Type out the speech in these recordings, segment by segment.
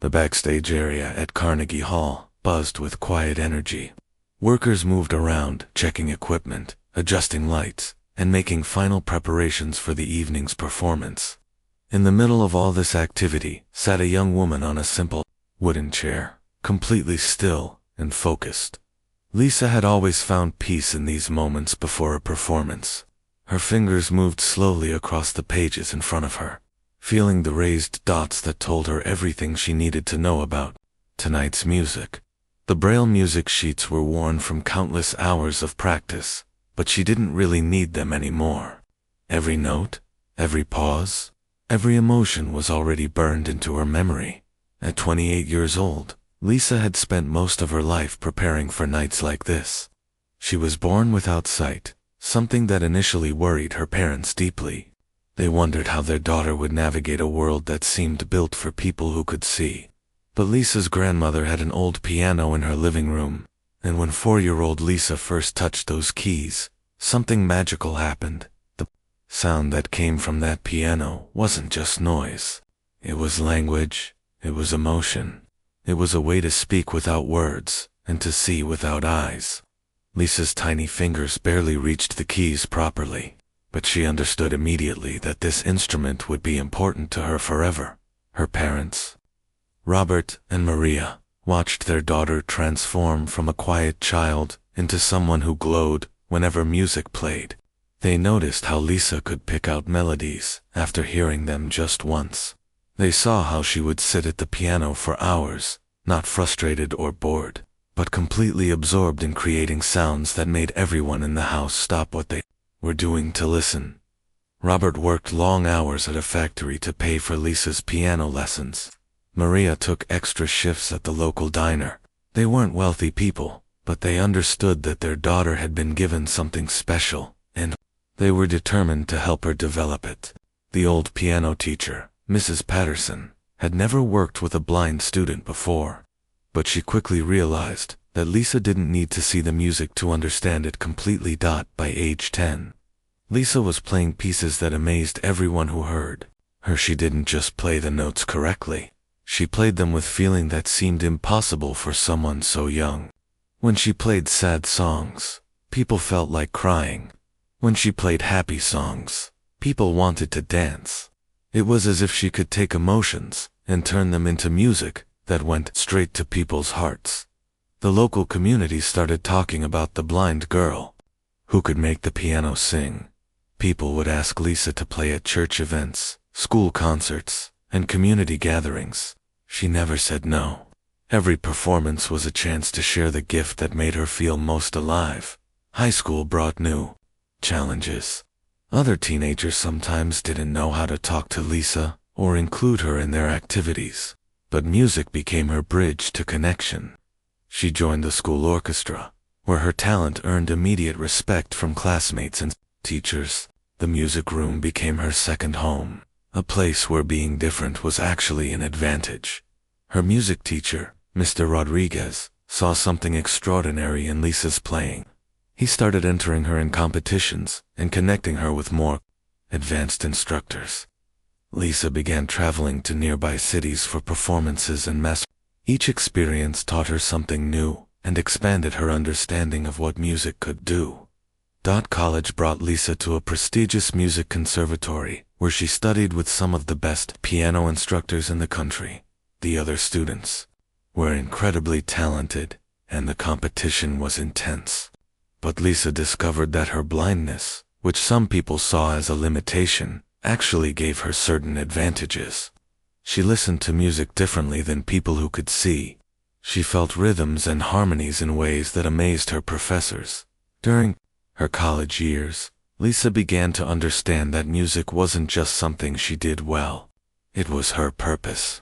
The backstage area at Carnegie Hall buzzed with quiet energy. Workers moved around, checking equipment, adjusting lights, and making final preparations for the evening's performance. In the middle of all this activity sat a young woman on a simple wooden chair, completely still and focused. Lisa had always found peace in these moments before a performance. Her fingers moved slowly across the pages in front of her, feeling the raised dots that told her everything she needed to know about tonight's music. The Braille music sheets were worn from countless hours of practice, but she didn't really need them anymore. Every note, every pause, every emotion was already burned into her memory. At 28 years old, Lisa had spent most of her life preparing for nights like this. She was born without sight, something that initially worried her parents deeply. They wondered how their daughter would navigate a world that seemed built for people who could see. But Lisa's grandmother had an old piano in her living room, and when 4-year-old Lisa first touched those keys, something magical happened. The sound that came from that piano wasn't just noise. It was language, it was emotion. It was a way to speak without words, and to see without eyes. Lisa's tiny fingers barely reached the keys properly, but she understood immediately that this instrument would be important to her forever. Her parents, Robert and Maria, watched their daughter transform from a quiet child into someone who glowed whenever music played. They noticed how Lisa could pick out melodies after hearing them just once. They saw how she would sit at the piano for hours, not frustrated or bored, but completely absorbed in creating sounds that made everyone in the house stop what they were doing to listen. Robert worked long hours at a factory to pay for Lisa's piano lessons. Maria took extra shifts at the local diner. They weren't wealthy people, but they understood that their daughter had been given something special, and they were determined to help her develop it. The old piano teacher, Mrs. Patterson, had never worked with a blind student before, but she quickly realized that Lisa didn't need to see the music to understand it completely. By age 10, Lisa was playing pieces that amazed everyone who heard her. She didn't just play the notes correctly. She played them with feeling that seemed impossible for someone so young. When she played sad songs, people felt like crying. When she played happy songs, people wanted to dance. It was as if she could take emotions and turn them into music that went straight to people's hearts. The local community started talking about the blind girl who could make the piano sing. People would ask Lisa to play at church events, school concerts, and community gatherings. She never said no. Every performance was a chance to share the gift that made her feel most alive. High school brought new challenges. Other teenagers sometimes didn't know how to talk to Lisa or include her in their activities, but music became her bridge to connection. She joined the school orchestra, where her talent earned immediate respect from classmates and teachers. The music room became her second home, a place where being different was actually an advantage. Her music teacher, Mr. Rodriguez, saw something extraordinary in Lisa's playing. He started entering her in competitions and connecting her with more advanced instructors. Lisa began traveling to nearby cities for performances and Each experience taught her something new and expanded her understanding of what music could do. College brought Lisa to a prestigious music conservatory where she studied with some of the best piano instructors in the country. The other students were incredibly talented, and the competition was intense. But Lisa discovered that her blindness, which some people saw as a limitation, actually gave her certain advantages. She listened to music differently than people who could see. She felt rhythms and harmonies in ways that amazed her professors. During her college years, Lisa began to understand that music wasn't just something she did well. It was her purpose.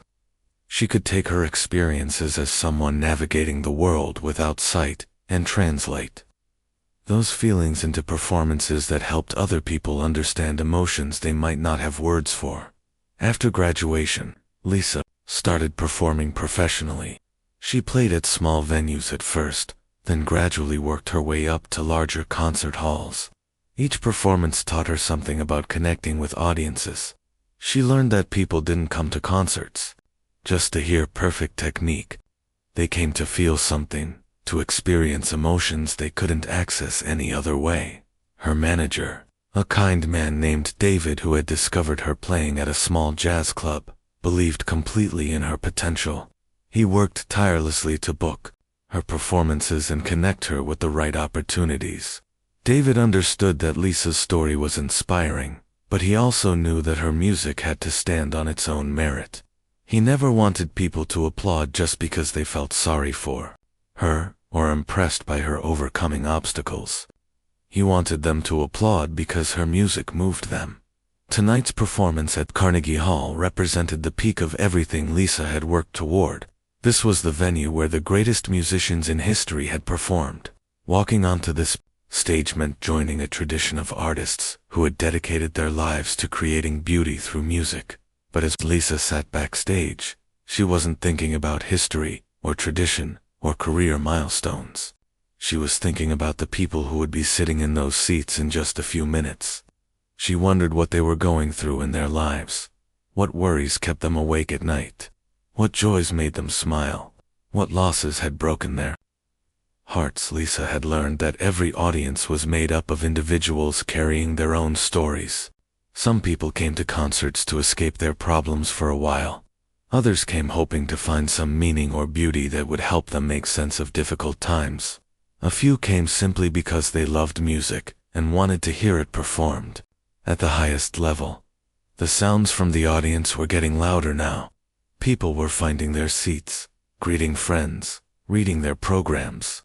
She could take her experiences as someone navigating the world without sight and translate those feelings into performances that helped other people understand emotions they might not have words for. After graduation, Lisa started performing professionally. She played at small venues at first, then gradually worked her way up to larger concert halls. Each performance taught her something about connecting with audiences. She learned that people didn't come to concerts. just to hear perfect technique. They came to feel something, to experience emotions they couldn't access any other way. Her manager, a kind man named David who had discovered her playing at a small jazz club, believed completely in her potential. He worked tirelessly to book her performances and connect her with the right opportunities. David understood that Lisa's story was inspiring, but he also knew that her music had to stand on its own merit. He never wanted people to applaud just because they felt sorry for her or impressed by her overcoming obstacles. He wanted them to applaud because her music moved them. Tonight's performance at Carnegie Hall represented the peak of everything Lisa had worked toward. This was the venue where the greatest musicians in history had performed. Walking onto this stage meant joining a tradition of artists who had dedicated their lives to creating beauty through music. But as Lisa sat backstage, she wasn't thinking about history or tradition or career milestones. She was thinking about the people who would be sitting in those seats in just a few minutes. She wondered what they were going through in their lives. What worries kept them awake at night? What joys made them smile? What losses had broken their hearts? Lisa had learned that every audience was made up of individuals carrying their own stories. Some people came to concerts to escape their problems for a while. Others came hoping to find some meaning or beauty that would help them make sense of difficult times. A few came simply because they loved music and wanted to hear it performed at the highest level. The sounds from the audience were getting louder now. People were finding their seats, greeting friends, reading their programs.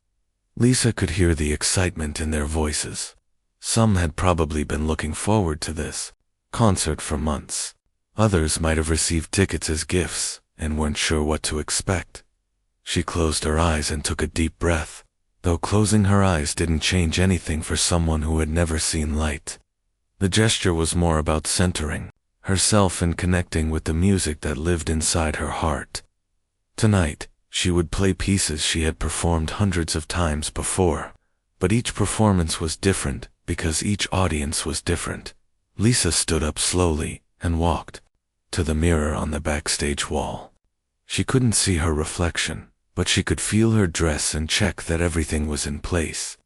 Lisa could hear the excitement in their voices. Some had probably been looking forward to this concert for months. Others might have received tickets as gifts and weren't sure what to expect. She closed her eyes and took a deep breath, though closing her eyes didn't change anything for someone who had never seen light. The gesture was more about centering herself and connecting with the music that lived inside her heart. Tonight, she would play pieces she had performed hundreds of times before, but each performance was different because each audience was different. Lisa stood up slowly and walked to the mirror on the backstage wall. She couldn't see her reflection, but she could feel her dress and check that everything was in place.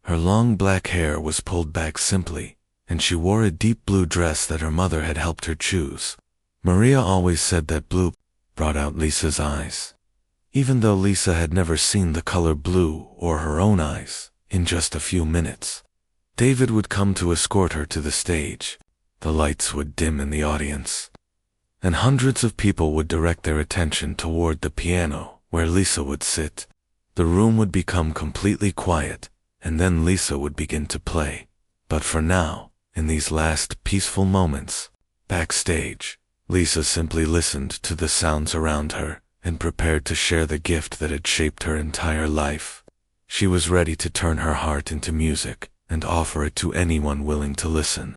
Her long black hair was pulled back simply, and she wore a deep blue dress that her mother had helped her choose. Maria always said that blue brought out Lisa's eyes. Even though Lisa had never seen the color blue or her own eyes, in just a few minutes, David would come to escort her to the stage. The lights would dim in the audience, and hundreds of people would direct their attention toward the piano where Lisa would sit. The room would become completely quiet, and then Lisa would begin to play. But for now, in these last peaceful moments, backstage, Lisa simply listened to the sounds around her and prepared to share the gift that had shaped her entire life. She was ready to turn her heart into music and offer it to anyone willing to listen.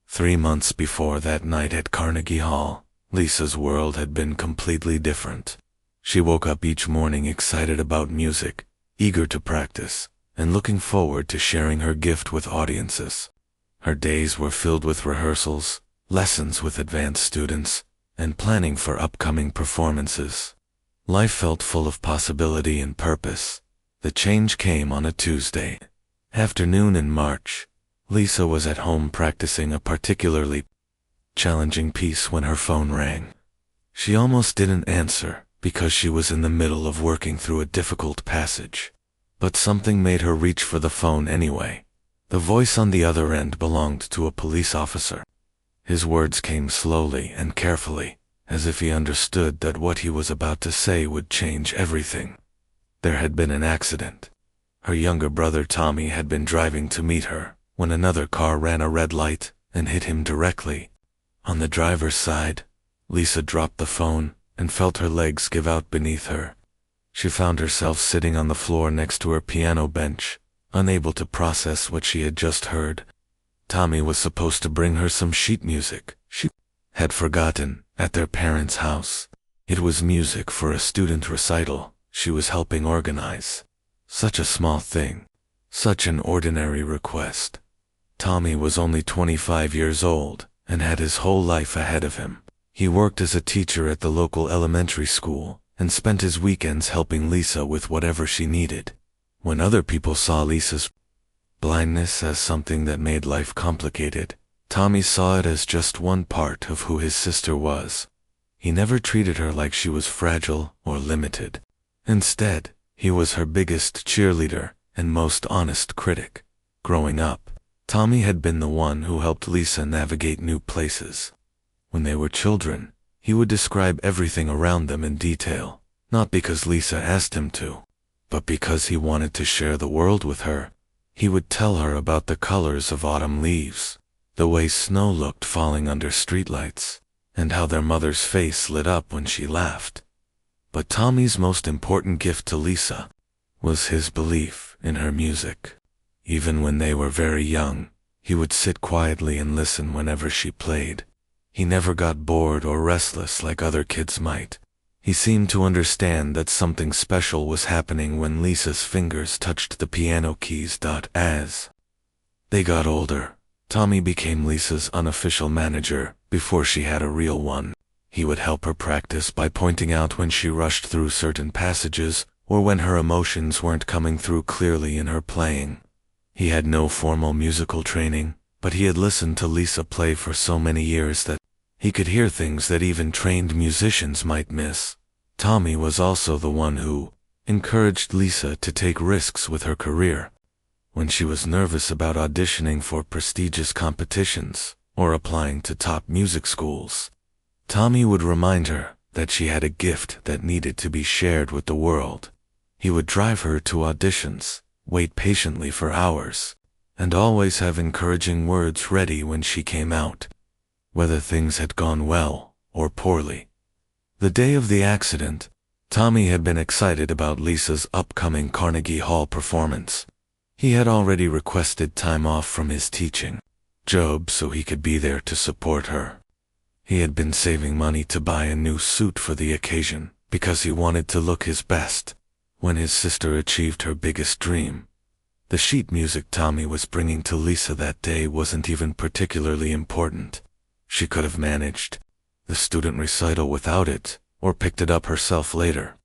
3 months before that night at Carnegie Hall, Lisa's world had been completely different. She woke up each morning excited about music, eager to practice, and looking forward to sharing her gift with audiences. Her days were filled with rehearsals, lessons with advanced students, and planning for upcoming performances. Life felt full of possibility and purpose. The change came on a Tuesday afternoon in March. Lisa was at home practicing a particularly challenging piece when her phone rang. She almost didn't answer because she was in the middle of working through a difficult passage. But something made her reach for the phone anyway. The voice on the other end belonged to a police officer. His words came slowly and carefully, as if he understood that what he was about to say would change everything. There had been an accident. Her younger brother Tommy had been driving to meet her when another car ran a red light and hit him directly. On the driver's side, Lisa dropped the phone and felt her legs give out beneath her. She found herself sitting on the floor next to her piano bench, unable to process what she had just heard. Tommy was supposed to bring her some sheet music she had forgotten at their parents' house. It was music for a student recital she was helping organize. Such a small thing, such an ordinary request. Tommy was only 25 years old and had his whole life ahead of him. He worked as a teacher at the local elementary school and spent his weekends helping Lisa with whatever she needed. When other people saw Lisa's blindness as something that made life complicated, Tommy saw it as just one part of who his sister was. He never treated her like she was fragile or limited. Instead, he was her biggest cheerleader and most honest critic. Growing up, Tommy had been the one who helped Lisa navigate new places. When they were children, he would describe everything around them in detail, not because Lisa asked him to, but because he wanted to share the world with her. He would tell her about the colors of autumn leaves, the way snow looked falling under streetlights, and how their mother's face lit up when she laughed. But Tommy's most important gift to Lisa was his belief in her music. Even when they were very young, he would sit quietly and listen whenever she played. He never got bored or restless like other kids might. He seemed to understand that something special was happening when Lisa's fingers touched the piano keys. As they got older, Tommy became Lisa's unofficial manager before she had a real one. He would help her practice by pointing out when she rushed through certain passages or when her emotions weren't coming through clearly in her playing. He had no formal musical training, but he had listened to Lisa play for so many years that he could hear things that even trained musicians might miss. Tommy was also the one who encouraged Lisa to take risks with her career. When she was nervous about auditioning for prestigious competitions or applying to top music schools, Tommy would remind her that she had a gift that needed to be shared with the world. He would drive her to auditions, wait patiently for hours, and always have encouraging words ready when she came out, whether things had gone well or poorly. The day of the accident, Tommy had been excited about Lisa's upcoming Carnegie Hall performance. He had already requested time off from his teaching job so he could be there to support her. He had been saving money to buy a new suit for the occasion because he wanted to look his best. When his sister achieved her biggest dream, the sheet music Tommy was bringing to Lisa that day wasn't even particularly important. She could have managed the student recital without it, or picked it up herself later.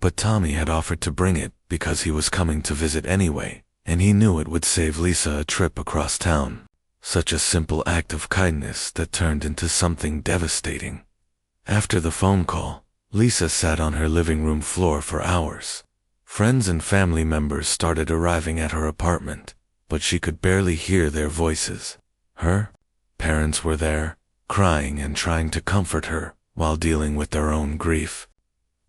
But Tommy had offered to bring it because he was coming to visit anyway, and he knew it would save Lisa a trip across town. Such a simple act of kindness that turned into something devastating. After the phone call, Lisa sat on her living room floor for hours. Friends and family members started arriving at her apartment, but she could barely hear their voices. Her parents were there, crying and trying to comfort her while dealing with their own grief.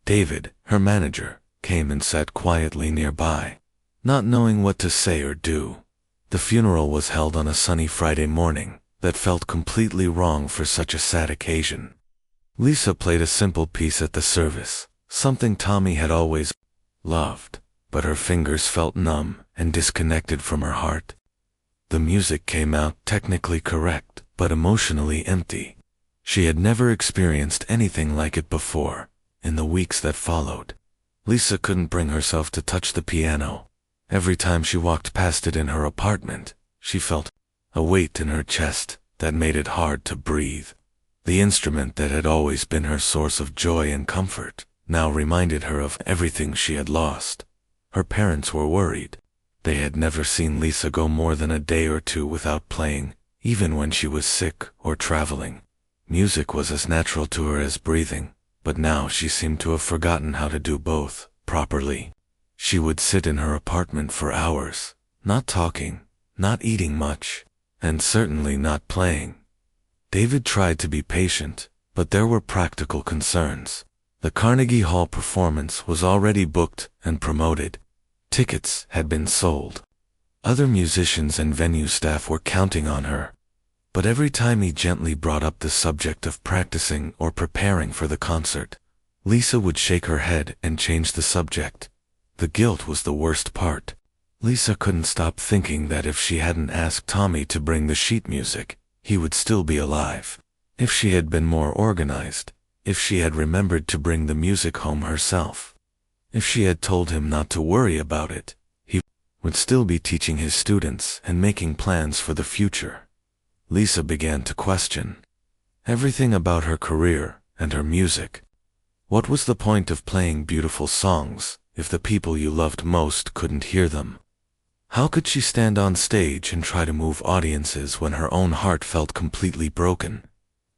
David, her manager, came and sat quietly nearby, not knowing what to say or do. The funeral was held on a sunny Friday morning that felt completely wrong for such a sad occasion. Lisa played a simple piece at the service, something Tommy had always loved, but her fingers felt numb and disconnected from her heart. The music came out technically correct, but emotionally empty. She had never experienced anything like it before. In the weeks that followed, Lisa couldn't bring herself to touch the piano. Every time she walked past it in her apartment, she felt a weight in her chest that made it hard to breathe. The instrument that had always been her source of joy and comfort now reminded her of everything she had lost. Her parents were worried. They had never seen Lisa go more than a day or two without playing, even when she was sick or traveling. Music was as natural to her as breathing, but now she seemed to have forgotten how to do both properly. She would sit in her apartment for hours, not talking, not eating much, and certainly not playing. David tried to be patient, but there were practical concerns. The Carnegie Hall performance was already booked and promoted. Tickets had been sold. Other musicians and venue staff were counting on her. But every time he gently brought up the subject of practicing or preparing for the concert, Lisa would shake her head and change the subject. The guilt was the worst part. Lisa couldn't stop thinking that if she hadn't asked Tommy to bring the sheet music, he would still be alive. If she had been more organized, if she had remembered to bring the music home herself, if she had told him not to worry about it, he would still be teaching his students and making plans for the future. Lisa began to question, Everything about her career and her music. What was the point of playing beautiful songs if the people you loved most couldn't hear them? How could she stand on stage and try to move audiences when her own heart felt completely broken?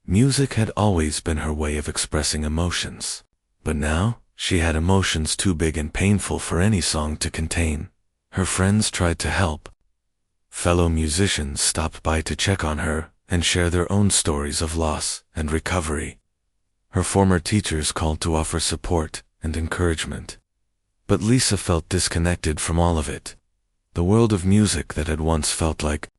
Music had always been her way of expressing emotions. But now, she had emotions too big and painful for any song to contain. Her friends tried to help. Fellow musicians stopped by to check on her and share their own stories of loss and recovery. Her former teachers called to offer support and encouragement. But Lisa felt disconnected from all of it. The world of music that had once felt like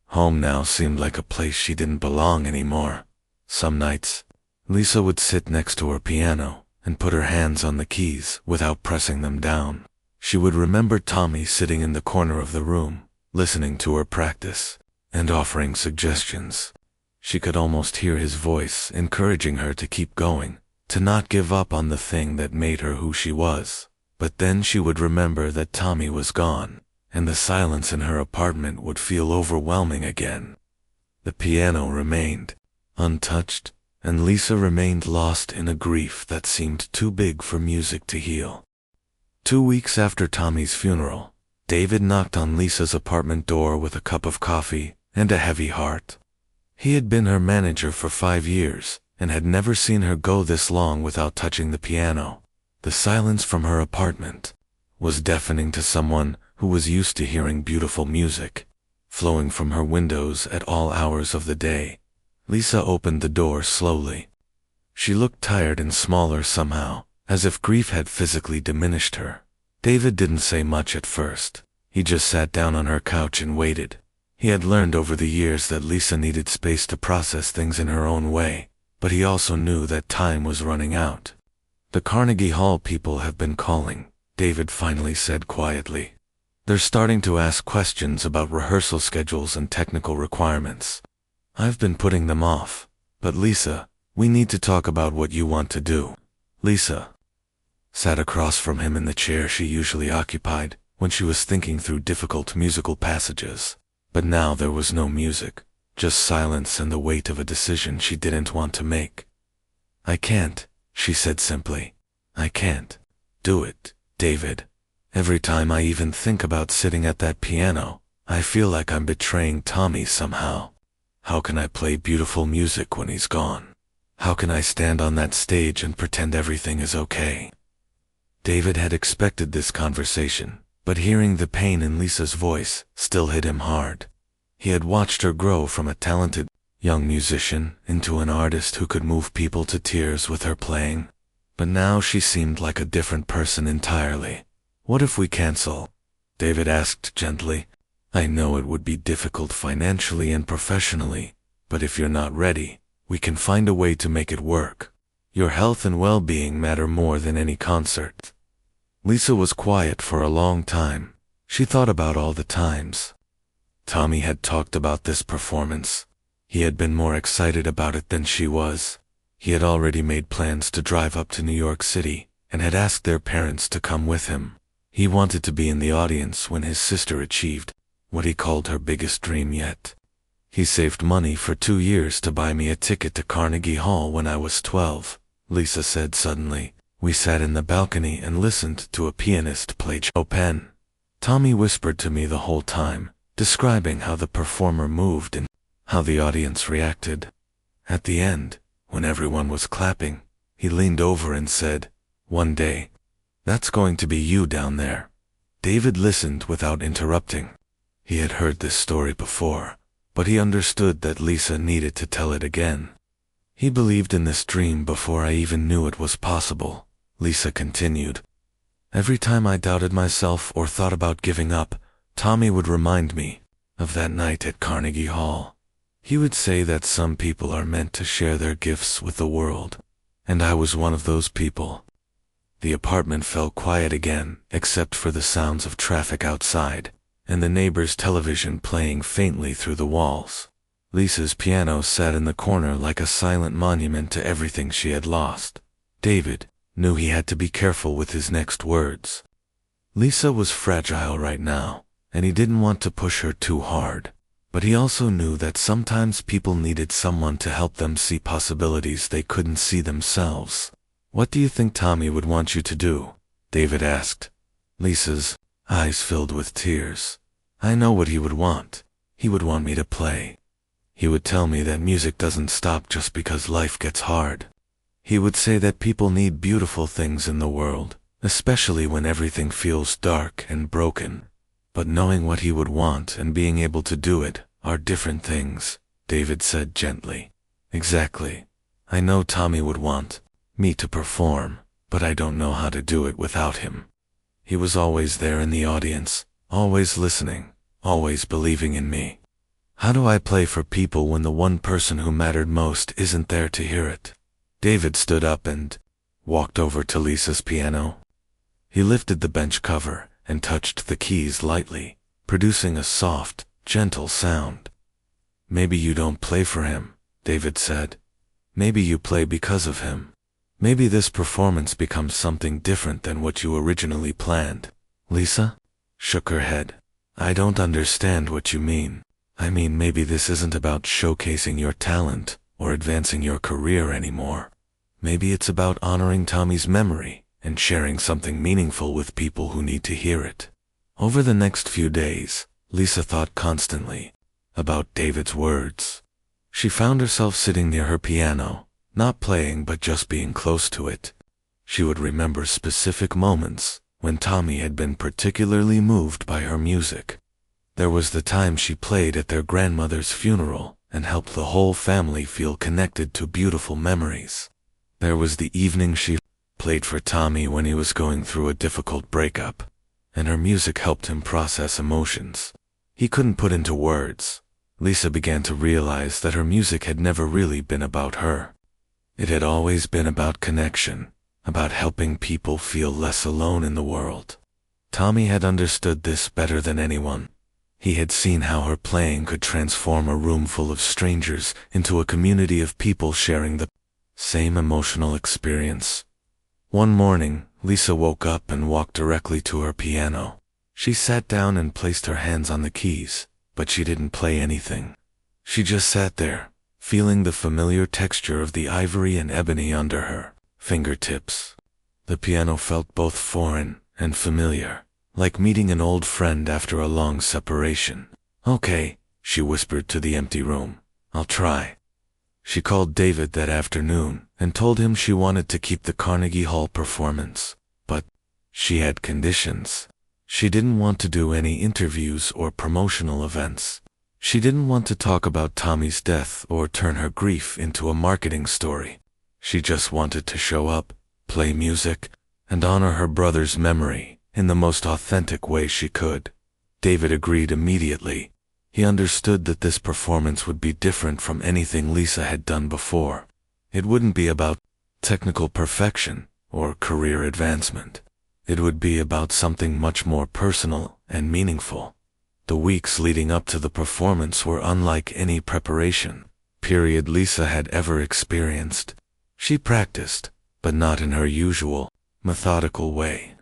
home now seemed like a place she didn't belong anymore. Some nights, Lisa would sit next to her piano and put her hands on the keys without pressing them down. She would remember Tommy sitting in the corner of the room, listening to her practice and offering suggestions. She could almost hear his voice encouraging her to keep going, to not give up on the thing that made her who she was. But then she would remember that Tommy was gone, and the silence in her apartment would feel overwhelming again. The piano remained untouched, and Lisa remained lost in a grief that seemed too big for music to heal. 2 weeks after Tommy's funeral, David knocked on Lisa's apartment door with a cup of coffee and a heavy heart. He had been her manager for 5 years and had never seen her go this long without touching the piano. The silence from her apartment was deafening to someone who was used to hearing beautiful music flowing from her windows at all hours of the day. Lisa opened the door slowly. She looked tired and smaller somehow, as if grief had physically diminished her. David didn't say much at first. He just sat down on her couch and waited. He had learned over the years that Lisa needed space to process things in her own way, but he also knew that time was running out. "The Carnegie Hall people have been calling," David finally said quietly. "They're starting to ask questions about rehearsal schedules and technical requirements. I've been putting them off, but Lisa, we need to talk about what you want to do." Lisa sat across from him in the chair she usually occupied when she was thinking through difficult musical passages. But now there was no music, just silence and the weight of a decision she didn't want to make. "I can't," she said simply. "I can't do it, David. Every time I even think about sitting at that piano, I feel like I'm betraying Tommy somehow. How can I play beautiful music when he's gone? How can I stand on that stage and pretend everything is okay?" David had expected this conversation, but hearing the pain in Lisa's voice still hit him hard. He had watched her grow from a talented young musician into an artist who could move people to tears with her playing. But now she seemed like a different person entirely. "What if we cancel?" David asked gently. "I know it would be difficult financially and professionally, but if you're not ready, we can find a way to make it work. Your health and well-being matter more than any concert." Lisa was quiet for a long time. She thought about all the times Tommy had talked about this performance. He had been more excited about it than she was. He had already made plans to drive up to New York City and had asked their parents to come with him. He wanted to be in the audience when his sister achieved what he called her biggest dream yet. "He saved money for 2 years to buy me a ticket to Carnegie Hall when I was 12, Lisa said suddenly. "We sat in the balcony and listened to a pianist play Chopin. Tommy whispered to me the whole time, describing how the performer moved and how the audience reacted. At the end, when everyone was clapping, he leaned over and said, 'One day, that's going to be you down there.'" David listened without interrupting. He had heard this story before, but he understood that Lisa needed to tell it again. "He believed in this dream before I even knew it was possible," Lisa continued. "Every time I doubted myself or thought about giving up, Tommy would remind me of that night at Carnegie Hall. He would say that some people are meant to share their gifts with the world, and I was one of those people." The apartment fell quiet again, except for the sounds of traffic outside and the neighbor's television playing faintly through the walls. Lisa's piano sat in the corner like a silent monument to everything she had lost. David knew he had to be careful with his next words. Lisa was fragile right now, and he didn't want to push her too hard. But he also knew that sometimes people needed someone to help them see possibilities they couldn't see themselves. "What do you think Tommy would want you to do?" David asked. Lisa's eyes filled with tears. "I know what he would want. He would want me to play. He would tell me that music doesn't stop just because life gets hard. He would say that people need beautiful things in the world, especially when everything feels dark and broken. But knowing what he would want and being able to do it are different things," David said gently. "Exactly. I know Tommy would want me to perform, but I don't know how to do it without him. He was always there in the audience, always listening, always believing in me. How do I play for people when the one person who mattered most isn't there to hear it?" David stood up and walked over to Lisa's piano. He lifted the bench cover and touched the keys lightly, producing a soft, gentle sound. "Maybe you don't play for him," David said. "Maybe you play because of him. Maybe this performance becomes something different than what you originally planned." Lisa shook her head. "I don't understand what you mean. I mean, maybe this isn't about showcasing your talent or advancing your career anymore. Maybe it's about honoring Tommy's memory and sharing something meaningful with people who need to hear it." Over the next few days, Lisa thought constantly about David's words. She found herself sitting near her piano, not playing but just being close to it. She would remember specific moments when Tommy had been particularly moved by her music. There was the time she played at their grandmother's funeral and helped the whole family feel connected to beautiful memories. There was the evening she played for Tommy when he was going through a difficult breakup, and her music helped him process emotions he couldn't put into words. Lisa began to realize that her music had never really been about her. It had always been about connection, about helping people feel less alone in the world. Tommy had understood this better than anyone. He had seen how her playing could transform a room full of strangers into a community of people sharing the same emotional experience. One morning, Lisa woke up and walked directly to her piano. She sat down and placed her hands on the keys, but she didn't play anything. She just sat there, feeling the familiar texture of the ivory and ebony under her fingertips. The piano felt both foreign and familiar, like meeting an old friend after a long separation. "Okay," she whispered to the empty room. "I'll try." She called David that afternoon and told him she wanted to keep the Carnegie Hall performance, but she had conditions. She didn't want to do any interviews or promotional events. She didn't want to talk about Tommy's death or turn her grief into a marketing story. She just wanted to show up, play music, and honor her brother's memory in the most authentic way she could. David agreed immediately. He understood that this performance would be different from anything Lisa had done before. It wouldn't be about technical perfection or career advancement. It would be about something much more personal and meaningful. The weeks leading up to the performance were unlike any preparation period Lisa had ever experienced. She practiced, but not in her usual, methodical way.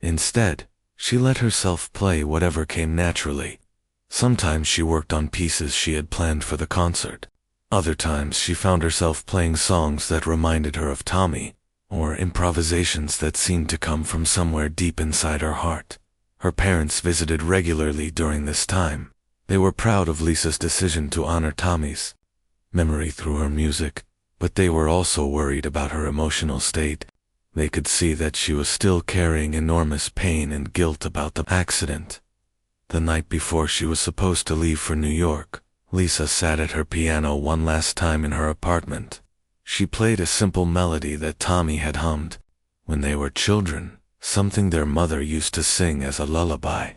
Instead, she let herself play whatever came naturally. Sometimes she worked on pieces she had planned for the concert. Other times she found herself playing songs that reminded her of Tommy, or improvisations that seemed to come from somewhere deep inside her heart. Her parents visited regularly during this time. They were proud of Lisa's decision to honor Tommy's memory through her music, but they were also worried about her emotional state. They could see that she was still carrying enormous pain and guilt about the accident. The night before she was supposed to leave for New York, Lisa sat at her piano one last time in her apartment. She played a simple melody that Tommy had hummed when they were children, something their mother used to sing as a lullaby.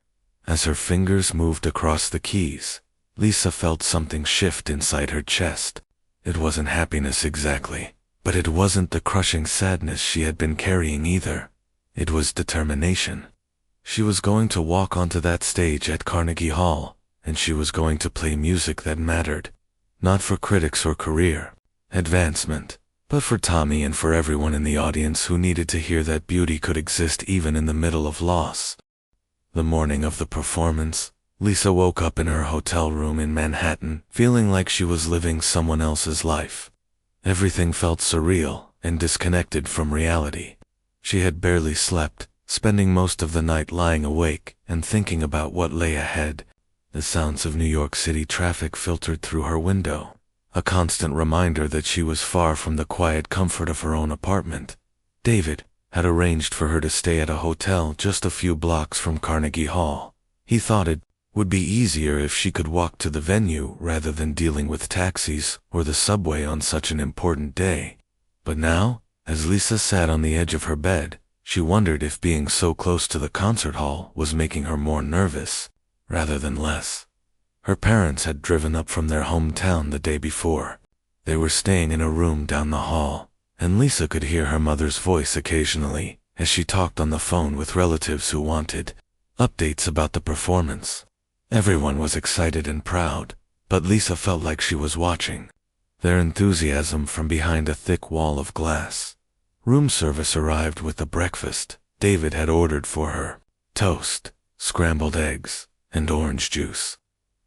As her fingers moved across the keys, Lisa felt something shift inside her chest. It wasn't happiness exactly, but it wasn't the crushing sadness she had been carrying either. It was determination. She was going to walk onto that stage at Carnegie Hall, and she was going to play music that mattered, not for critics or career advancement, but for Tommy and for everyone in the audience who needed to hear that beauty could exist even in the middle of loss. The morning of the performance, Lisa woke up in her hotel room in Manhattan, feeling like she was living someone else's life. Everything felt surreal and disconnected from reality. She had barely slept, spending most of the night lying awake and thinking about what lay ahead. The sounds of New York City traffic filtered through her window, a constant reminder that she was far from the quiet comfort of her own apartment. David had arranged for her to stay at a hotel just a few blocks from Carnegie Hall. He thought it would be easier if she could walk to the venue rather than dealing with taxis or the subway on such an important day. But now, as Lisa sat on the edge of her bed, she wondered if being so close to the concert hall was making her more nervous rather than less. Her parents had driven up from their hometown the day before. They were staying in a room down the hall, and Lisa could hear her mother's voice occasionally as she talked on the phone with relatives who wanted updates about the performance. Everyone was excited and proud, but Lisa felt like she was watching their enthusiasm from behind a thick wall of glass. Room service arrived with the breakfast David had ordered for her: toast, scrambled eggs, and orange juice.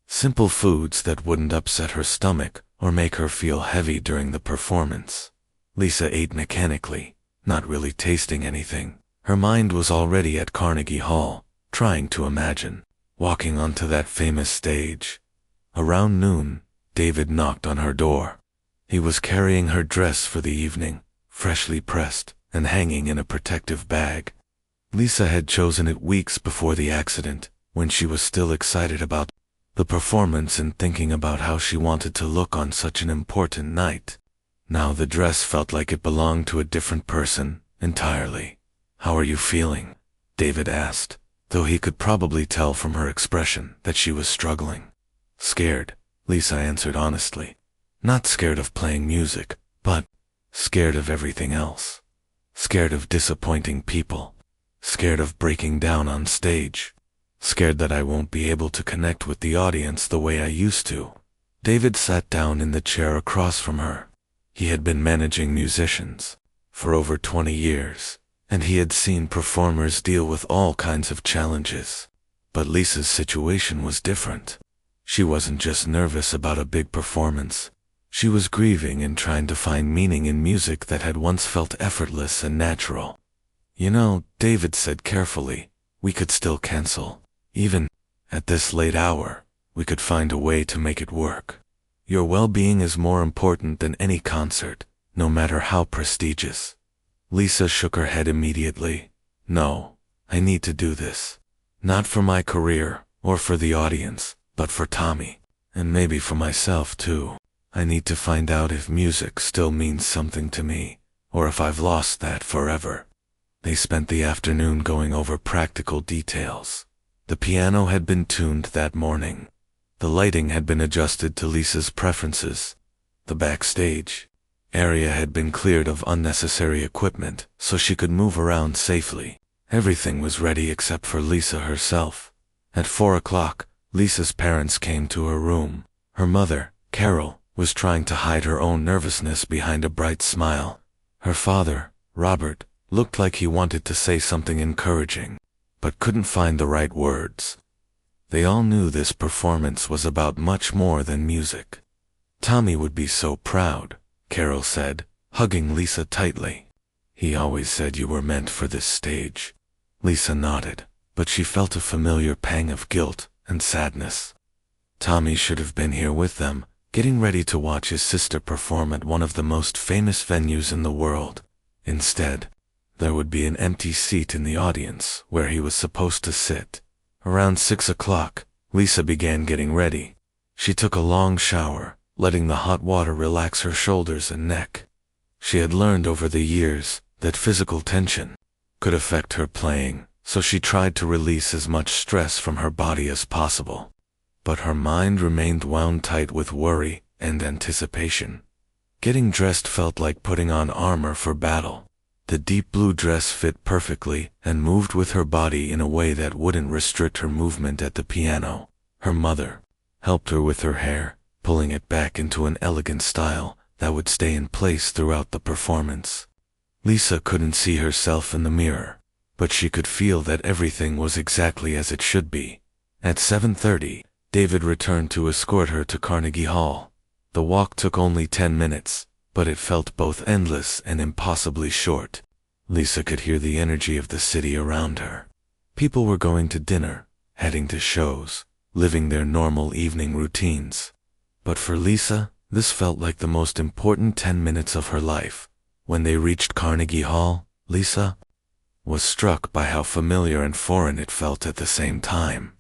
Simple foods that wouldn't upset her stomach or make her feel heavy during the performance. Lisa ate mechanically, not really tasting anything. Her mind was already at Carnegie Hall, trying to imagine walking onto that famous stage. Around noon, David knocked on her door. He was carrying her dress for the evening, freshly pressed and hanging in a protective bag. Lisa had chosen it weeks before the accident, when she was still excited about the performance and thinking about how she wanted to look on such an important night. Now the dress felt like it belonged to a different person entirely. "How are you feeling?" David asked, though he could probably tell from her expression that she was struggling. "Scared," Lisa answered honestly. "Not scared of playing music, but scared of everything else. Scared of disappointing people. Scared of breaking down on stage. Scared that I won't be able to connect with the audience the way I used to." David sat down in the chair across from her. He had been managing musicians for over 20 years, and he had seen performers deal with all kinds of challenges. But Lisa's situation was different. She wasn't just nervous about a big performance. She was grieving and trying to find meaning in music that had once felt effortless and natural. "You know," David said carefully, "we could still cancel. Even at this late hour, we could find a way to make it work. Your well-being is more important than any concert, no matter how prestigious." Lisa shook her head immediately. "No, I need to do this. Not for my career or for the audience, but for Tommy, and maybe for myself too. I need to find out if music still means something to me, or if I've lost that forever." They spent the afternoon going over practical details. The piano had been tuned that morning. The lighting had been adjusted to Lisa's preferences. The backstage area had been cleared of unnecessary equipment so she could move around safely. Everything was ready except for Lisa herself. At 4 o'clock, Lisa's parents came to her room. Her mother, Carol, was trying to hide her own nervousness behind a bright smile. Her father, Robert, looked like he wanted to say something encouraging, but couldn't find the right words. They all knew this performance was about much more than music. "Tommy would be so proud," Carol said, hugging Lisa tightly. "He always said you were meant for this stage." Lisa nodded, but she felt a familiar pang of guilt and sadness. Tommy should have been here with them, getting ready to watch his sister perform at one of the most famous venues in the world. Instead, there would be an empty seat in the audience where he was supposed to sit. Around 6 o'clock, Lisa began getting ready. She took a long shower, letting the hot water relax her shoulders and neck. She had learned over the years that physical tension could affect her playing, so she tried to release as much stress from her body as possible. But her mind remained wound tight with worry and anticipation. Getting dressed felt like putting on armor for battle. The deep blue dress fit perfectly and moved with her body in a way that wouldn't restrict her movement at the piano. Her mother helped her with her hair, pulling it back into an elegant style that would stay in place throughout the performance. Lisa couldn't see herself in the mirror, but she could feel that everything was exactly as it should be. At 7:30, David returned to escort her to Carnegie Hall. The walk took only 10 minutes, but it felt both endless and impossibly short. Lisa could hear the energy of the city around her. People were going to dinner, heading to shows, living their normal evening routines. But for Lisa, this felt like the most important 10 minutes of her life. When they reached Carnegie Hall, Lisa was struck by how familiar and foreign it felt at the same time.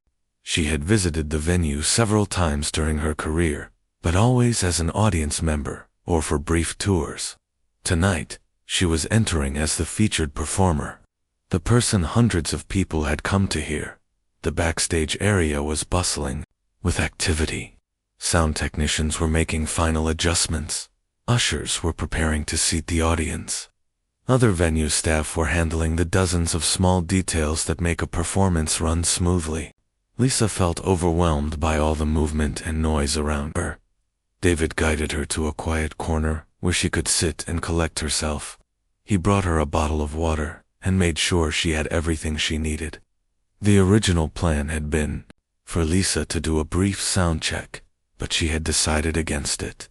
She had visited the venue several times during her career, but always as an audience member or for brief tours. Tonight, she was entering as the featured performer, the person hundreds of people had come to hear. The backstage area was bustling with activity. Sound technicians were making final adjustments. Ushers were preparing to seat the audience. Other venue staff were handling the dozens of small details that make a performance run smoothly. Lisa felt overwhelmed by all the movement and noise around her. David guided her to a quiet corner where she could sit and collect herself. He brought her a bottle of water and made sure she had everything she needed. The original plan had been for Lisa to do a brief sound check, but she had decided against it.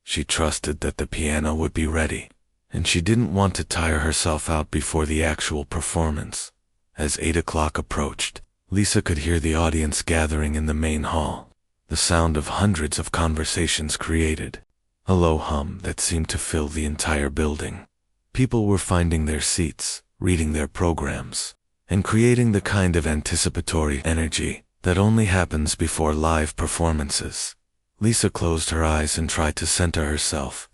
She trusted that the piano would be ready, and she didn't want to tire herself out before the actual performance. As 8 o'clock approached, Lisa could hear the audience gathering in the main hall. The sound of hundreds of conversations created a low hum that seemed to fill the entire building. People were finding their seats, reading their programs, and creating the kind of anticipatory energy that only happens before live performances. Lisa closed her eyes and tried to center herself.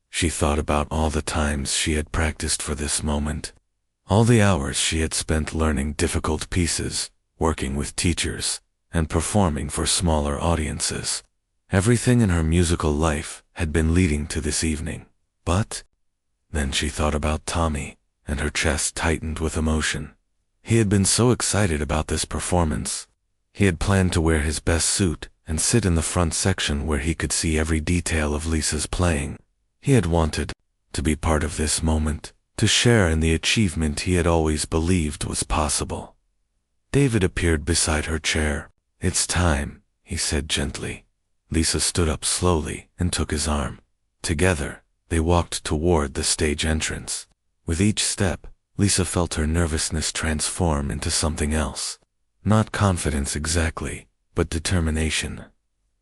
She thought about all the times she had practiced for this moment, all the hours she had spent learning difficult pieces, working with teachers, and performing for smaller audiences. Everything in her musical life had been leading to this evening. But then she thought about Tommy, and her chest tightened with emotion. He had been so excited about this performance. He had planned to wear his best suit and sit in the front section where he could see every detail of Lisa's playing. He had wanted to be part of this moment, to share in the achievement he had always believed was possible. David appeared beside her chair. "It's time," he said gently. Lisa stood up slowly and took his arm. Together, they walked toward the stage entrance. With each step, Lisa felt her nervousness transform into something else. Not confidence exactly, but determination.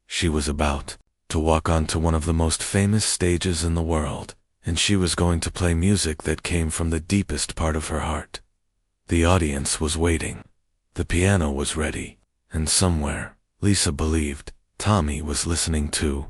She was about to walk onto one of the most famous stages in the world, and she was going to play music that came from the deepest part of her heart. The audience was waiting. The piano was ready, and somewhere, Lisa believed, Tommy was listening too.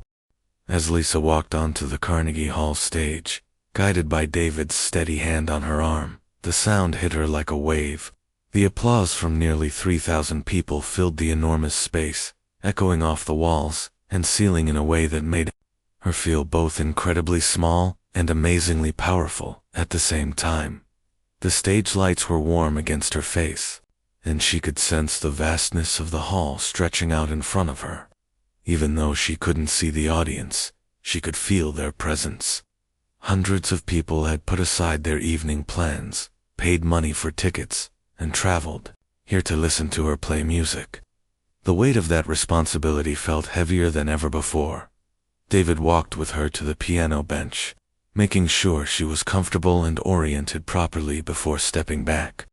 As Lisa walked onto the Carnegie Hall stage, guided by David's steady hand on her arm, the sound hit her like a wave. The applause from nearly 3,000 people filled the enormous space, echoing off the walls and ceiling in a way that made her feel both incredibly small and amazingly powerful at the same time. The stage lights were warm against her face, and she could sense the vastness of the hall stretching out in front of her. Even though she couldn't see the audience, she could feel their presence. Hundreds of people had put aside their evening plans, paid money for tickets, and traveled here to listen to her play music. The weight of that responsibility felt heavier than ever before. David walked with her to the piano bench, making sure she was comfortable and oriented properly before stepping back.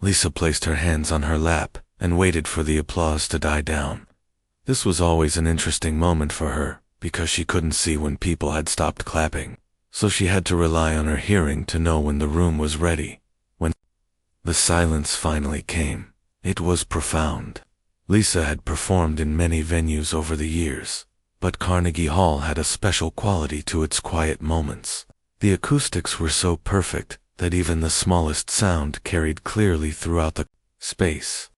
Lisa placed her hands on her lap and waited for the applause to die down. This was always an interesting moment for her, because she couldn't see when people had stopped clapping, so she had to rely on her hearing to know when the room was ready. When the silence finally came, it was profound. Lisa had performed in many venues over the years, but Carnegie Hall had a special quality to its quiet moments. The acoustics were so perfect that even the smallest sound carried clearly throughout the space.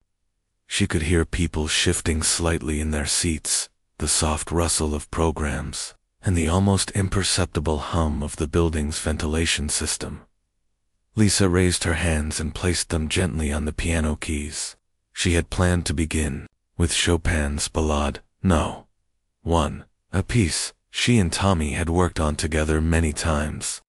She could hear people shifting slightly in their seats, the soft rustle of programs, and the almost imperceptible hum of the building's ventilation system. Lisa raised her hands and placed them gently on the piano keys. She had planned to begin with Chopin's Ballade No. 1, a piece she and Tommy had worked on together many times.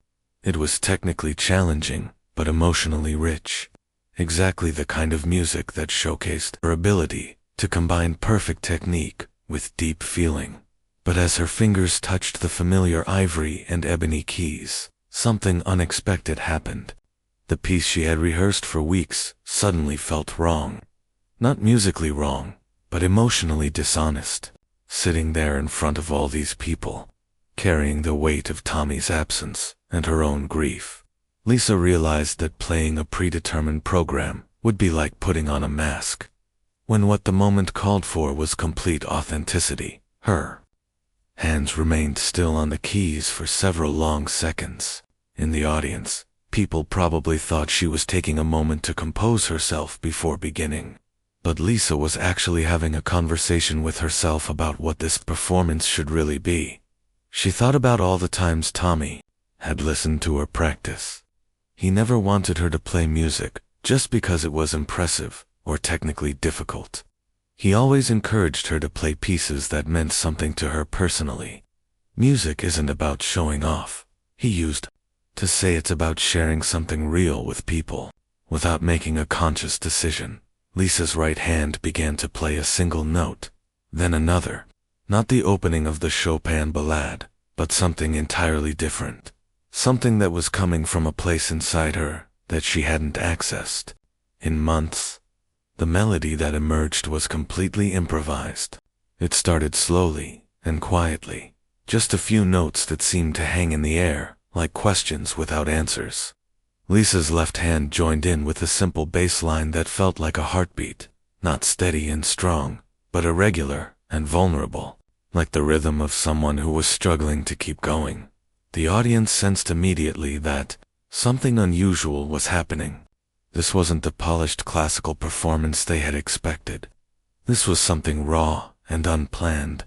It was technically challenging, but emotionally rich. Exactly the kind of music that showcased her ability to combine perfect technique with deep feeling. But as her fingers touched the familiar ivory and ebony keys, something unexpected happened. The piece she had rehearsed for weeks suddenly felt wrong. Not musically wrong, but emotionally dishonest. Sitting there in front of all these people, carrying the weight of Tommy's absence and her own grief, Lisa realized that playing a predetermined program would be like putting on a mask, when what the moment called for was complete authenticity. Her hands remained still on the keys for several long seconds. In the audience, people probably thought she was taking a moment to compose herself before beginning. But Lisa was actually having a conversation with herself about what this performance should really be. She thought about all the times Tommy had listened to her practice. He never wanted her to play music just because it was impressive or technically difficult. He always encouraged her to play pieces that meant something to her personally. Music isn't about showing off, he used to say. It's about sharing something real with people. Without making a conscious decision, Lisa's right hand began to play a single note, then another. Not the opening of the Chopin ballade, but something entirely different. Something that was coming from a place inside her that she hadn't accessed in months. The melody that emerged was completely improvised. It started slowly and quietly, just a few notes that seemed to hang in the air, like questions without answers. Lisa's left hand joined in with a simple bass line that felt like a heartbeat, not steady and strong, but irregular and vulnerable, like the rhythm of someone who was struggling to keep going. The audience sensed immediately that something unusual was happening. This wasn't the polished classical performance they had expected. This was something raw and unplanned,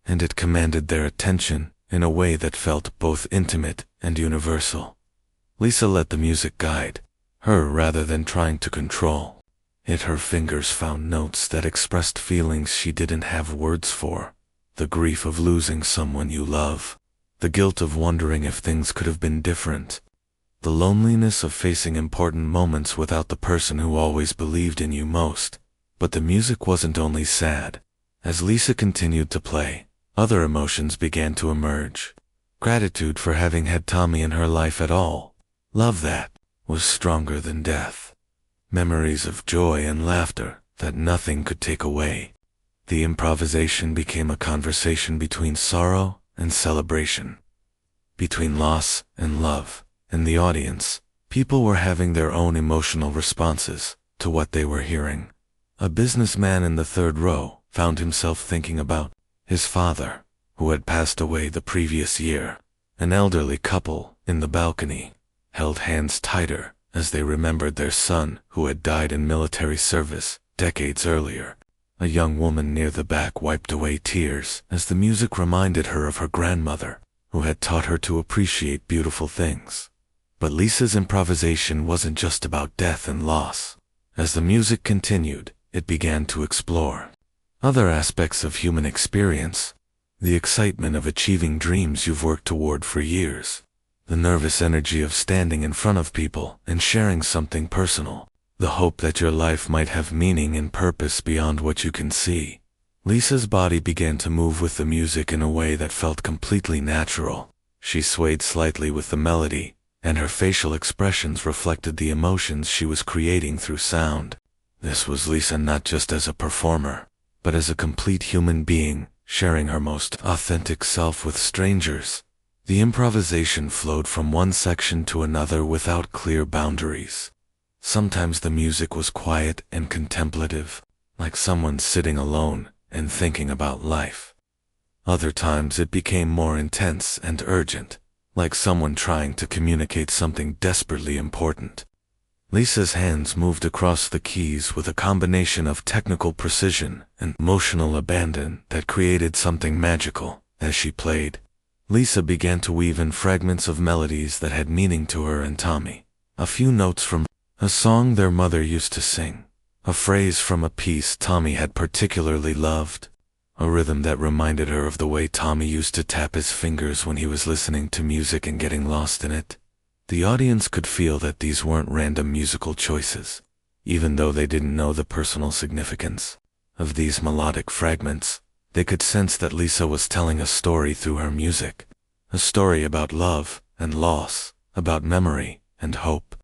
and it commanded their attention in a way that felt both intimate and universal. Lisa let the music guide her rather than trying to control it. Her fingers found notes that expressed feelings she didn't have words for. The grief of losing someone you love, the guilt of wondering if things could have been different, the loneliness of facing important moments without the person who always believed in you most. But the music wasn't only sad. As Lisa continued to play, other emotions began to emerge. Gratitude for having had Tommy in her life at all. Love that was stronger than death. Memories of joy and laughter that nothing could take away. The improvisation became a conversation between sorrow and celebration, between loss and love. In the audience, people were having their own emotional responses to what they were hearing. A businessman in the third row found himself thinking about his father, who had passed away the previous year. An elderly couple in the balcony held hands tighter as they remembered their son who had died in military service decades earlier. A young woman near the back wiped away tears as the music reminded her of her grandmother, who had taught her to appreciate beautiful things. But Lisa's improvisation wasn't just about death and loss. As the music continued, it began to explore other aspects of human experience. The excitement of achieving dreams you've worked toward for years. The nervous energy of standing in front of people and sharing something personal. The hope that your life might have meaning and purpose beyond what you can see. Lisa's body began to move with the music in a way that felt completely natural. She swayed slightly with the melody, and her facial expressions reflected the emotions she was creating through sound. This was Lisa not just as a performer, but as a complete human being, sharing her most authentic self with strangers. The improvisation flowed from one section to another without clear boundaries. Sometimes the music was quiet and contemplative, like someone sitting alone and thinking about life. Other times it became more intense and urgent, like someone trying to communicate something desperately important. Lisa's hands moved across the keys with a combination of technical precision and emotional abandon that created something magical. As she played, Lisa began to weave in fragments of melodies that had meaning to her and Tommy. A few notes from a song their mother used to sing, a phrase from a piece Tommy had particularly loved, a rhythm that reminded her of the way Tommy used to tap his fingers when he was listening to music and getting lost in it. The audience could feel that these weren't random musical choices, even though they didn't know the personal significance. of these melodic fragments, they could sense that Lisa was telling a story through her music. A story about love and loss, about memory and hope,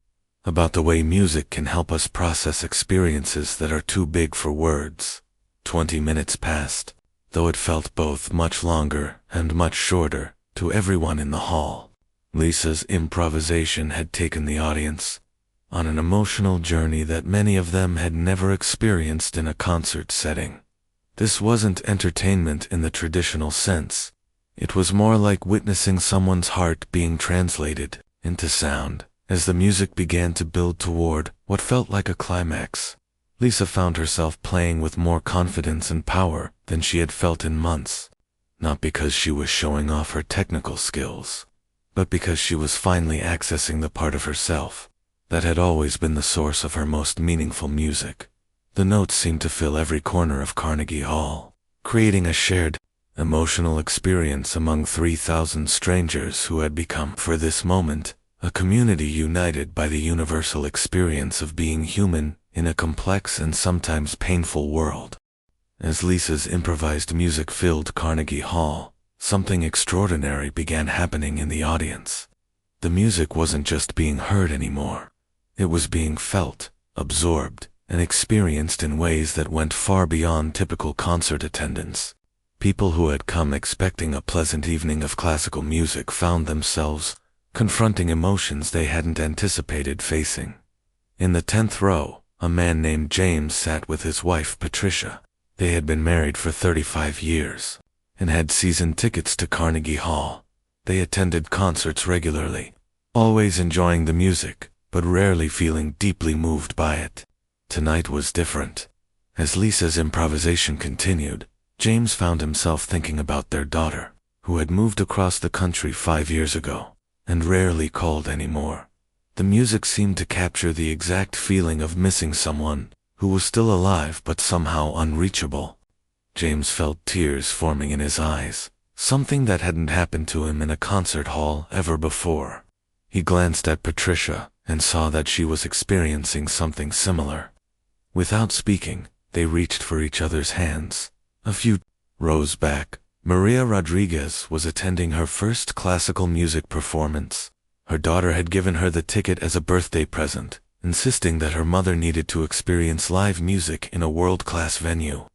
about the way music can help us process experiences that are too big for words. 20 minutes passed, though it felt both much longer and much shorter to everyone in the hall. Lisa's improvisation had taken the audience on an emotional journey that many of them had never experienced in a concert setting. This wasn't entertainment in the traditional sense. It was more like witnessing someone's heart being translated into sound. As the music began to build toward what felt like a climax, Lisa found herself playing with more confidence and power than she had felt in months. Not because she was showing off her technical skills, but because she was finally accessing the part of herself that had always been the source of her most meaningful music. The notes seemed to fill every corner of Carnegie Hall, creating a shared, emotional experience among 3,000 strangers who had become, for this moment, a community united by the universal experience of being human in a complex and sometimes painful world. As Lisa's improvised music filled Carnegie Hall, something extraordinary began happening in the audience. The music wasn't just being heard anymore. It was being felt, absorbed, and experienced in ways that went far beyond typical concert attendance. People who had come expecting a pleasant evening of classical music found themselves confronting emotions they hadn't anticipated facing. In the 10th row, a man named James sat with his wife Patricia. They had been married for 35 years and had season tickets to Carnegie Hall. They attended concerts regularly, always enjoying the music, but rarely feeling deeply moved by it. Tonight was different. As Lisa's improvisation continued, James found himself thinking about their daughter, who had moved across the country 5 years ago and rarely called anymore. The music seemed to capture the exact feeling of missing someone who was still alive but somehow unreachable. James felt tears forming in his eyes, something that hadn't happened to him in a concert hall ever before. He glanced at Patricia and saw that she was experiencing something similar. Without speaking, they reached for each other's hands. A few rows back, Maria Rodriguez was attending her first classical music performance. Her daughter had given her the ticket as a birthday present, insisting that her mother needed to experience live music in a world-class venue.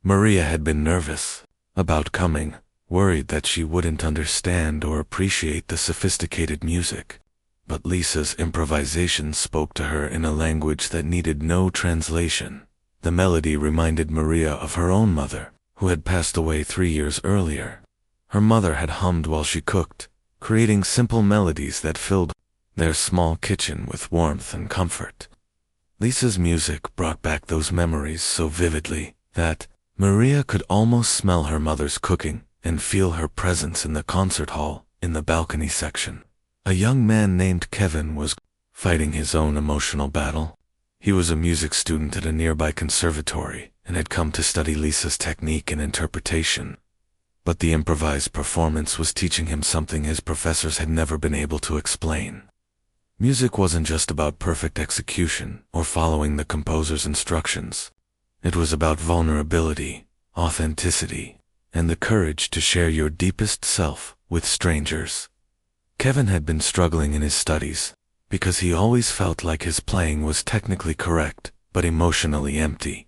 Maria had been nervous about coming, worried that she wouldn't understand or appreciate the sophisticated music. But Lisa's improvisation spoke to her in a language that needed no translation. The melody reminded Maria of her own mother, who had passed away 3 years earlier. Her mother had hummed while she cooked, creating simple melodies that filled their small kitchen with warmth and comfort. Lisa's music brought back those memories so vividly that Maria could almost smell her mother's cooking and feel her presence in the concert hall in the balcony section. A young man named Kevin was fighting his own emotional battle. He was a music student at a nearby conservatory and had come to study Lisa's technique and interpretation. But the improvised performance was teaching him something his professors had never been able to explain. Music wasn't just about perfect execution or following the composer's instructions. It was about vulnerability, authenticity, and the courage to share your deepest self with strangers. Kevin had been struggling in his studies because he always felt like his playing was technically correct but emotionally empty.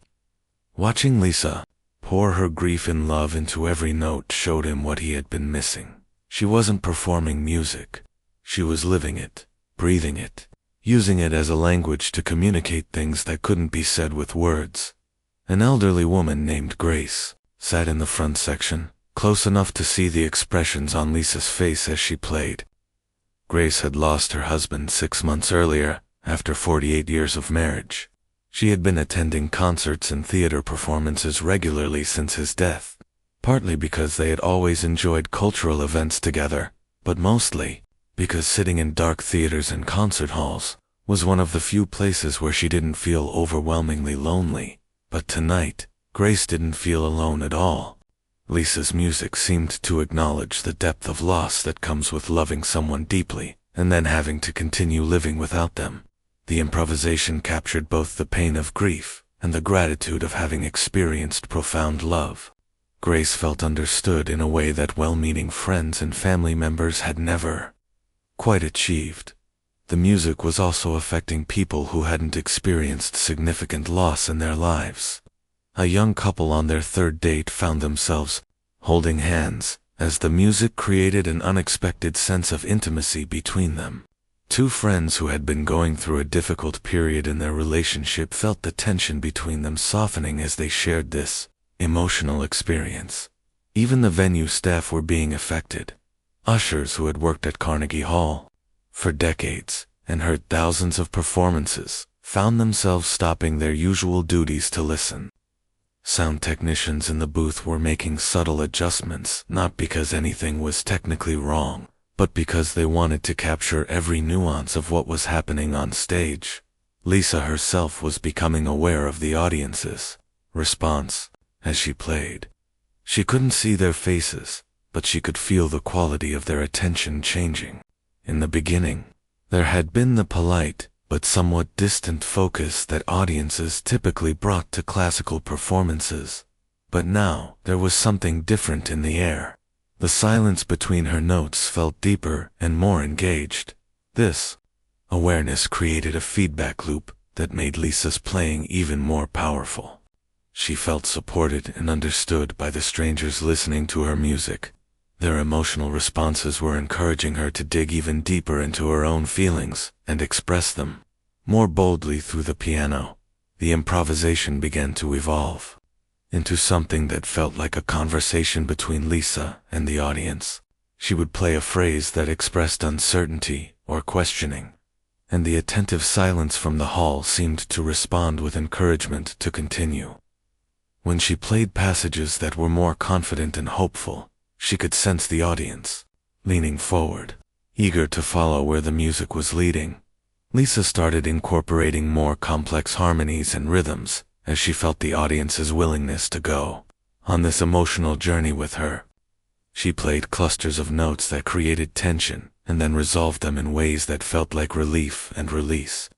Watching Lisa pour her grief and love into every note showed him what he had been missing. She wasn't performing music. She was living it, breathing it, using it as a language to communicate things that couldn't be said with words. An elderly woman named Grace sat in the front section, close enough to see the expressions on Lisa's face as she played. Grace had lost her husband 6 months earlier, after 48 years of marriage. She had been attending concerts and theater performances regularly since his death, partly because they had always enjoyed cultural events together, but mostly because sitting in dark theaters and concert halls was one of the few places where she didn't feel overwhelmingly lonely. But tonight, Grace didn't feel alone at all. Lisa's music seemed to acknowledge the depth of loss that comes with loving someone deeply and then having to continue living without them. The improvisation captured both the pain of grief and the gratitude of having experienced profound love. Grace felt understood in a way that well-meaning friends and family members had never quite achieved. The music was also affecting people who hadn't experienced significant loss in their lives. A young couple on their third date found themselves holding hands, as the music created an unexpected sense of intimacy between them. Two friends who had been going through a difficult period in their relationship felt the tension between them softening as they shared this emotional experience. Even the venue staff were being affected. Ushers who had worked at Carnegie Hall for decades and heard thousands of performances found themselves stopping their usual duties to listen. Sound technicians in the booth were making subtle adjustments, not because anything was technically wrong, but because they wanted to capture every nuance of what was happening on stage. Lisa herself was becoming aware of the audience's response as she played. She couldn't see their faces, but she could feel the quality of their attention changing. In the beginning, there had been the polite, but somewhat distant focus that audiences typically brought to classical performances. But now, there was something different in the air. The silence between her notes felt deeper and more engaged. This awareness created a feedback loop that made Lisa's playing even more powerful. She felt supported and understood by the strangers listening to her music. Their emotional responses were encouraging her to dig even deeper into her own feelings and express them more boldly through the piano. The improvisation began to evolve into something that felt like a conversation between Lisa and the audience. She would play a phrase that expressed uncertainty or questioning, and the attentive silence from the hall seemed to respond with encouragement to continue. When she played passages that were more confident and hopeful, she could sense the audience leaning forward, eager to follow where the music was leading. Lisa started incorporating more complex harmonies and rhythms as she felt the audience's willingness to go on this emotional journey with her. She played clusters of notes that created tension and then resolved them in ways that felt like relief and release.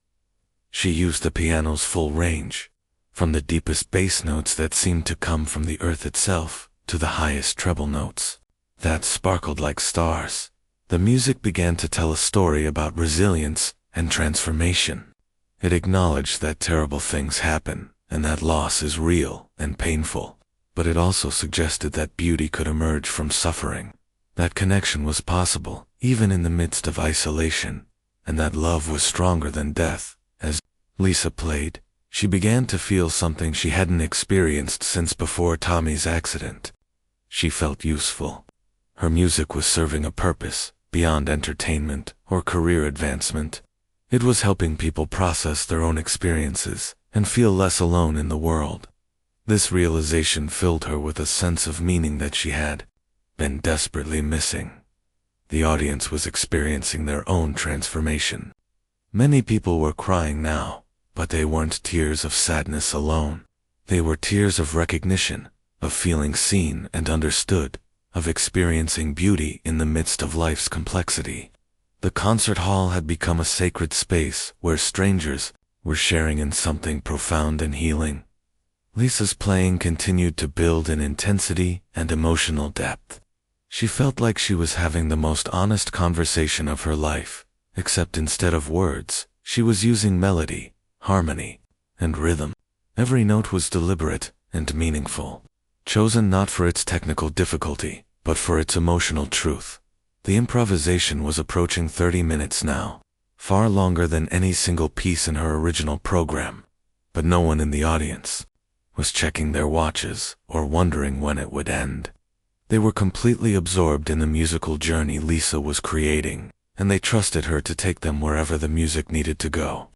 She used the piano's full range, from the deepest bass notes that seemed to come from the earth itself to the highest treble notes that sparkled like stars. The music began to tell a story about resilience and transformation. It acknowledged that terrible things happen and that loss is real and painful, but it also suggested that beauty could emerge from suffering, that connection was possible even in the midst of isolation, and that love was stronger than death. As Lisa played, she began to feel something she hadn't experienced since before Tommy's accident. She felt useful. Her music was serving a purpose beyond entertainment or career advancement. It was helping people process their own experiences and feel less alone in the world. This realization filled her with a sense of meaning that she had been desperately missing. The audience was experiencing their own transformation. Many people were crying now, but they weren't tears of sadness alone. They were tears of recognition, of feeling seen and understood, of experiencing beauty in the midst of life's complexity. The concert hall had become a sacred space where strangers were sharing in something profound and healing. Lisa's playing continued to build in intensity and emotional depth. She felt like she was having the most honest conversation of her life, except instead of words, she was using melody, harmony, and rhythm. Every note was deliberate and meaningful, chosen not for its technical difficulty, but for its emotional truth. The improvisation was approaching 30 minutes now, far longer than any single piece in her original program, but no one in the audience was checking their watches or wondering when it would end. They were completely absorbed in the musical journey Lisa was creating, and they trusted her to take them wherever the music needed to go.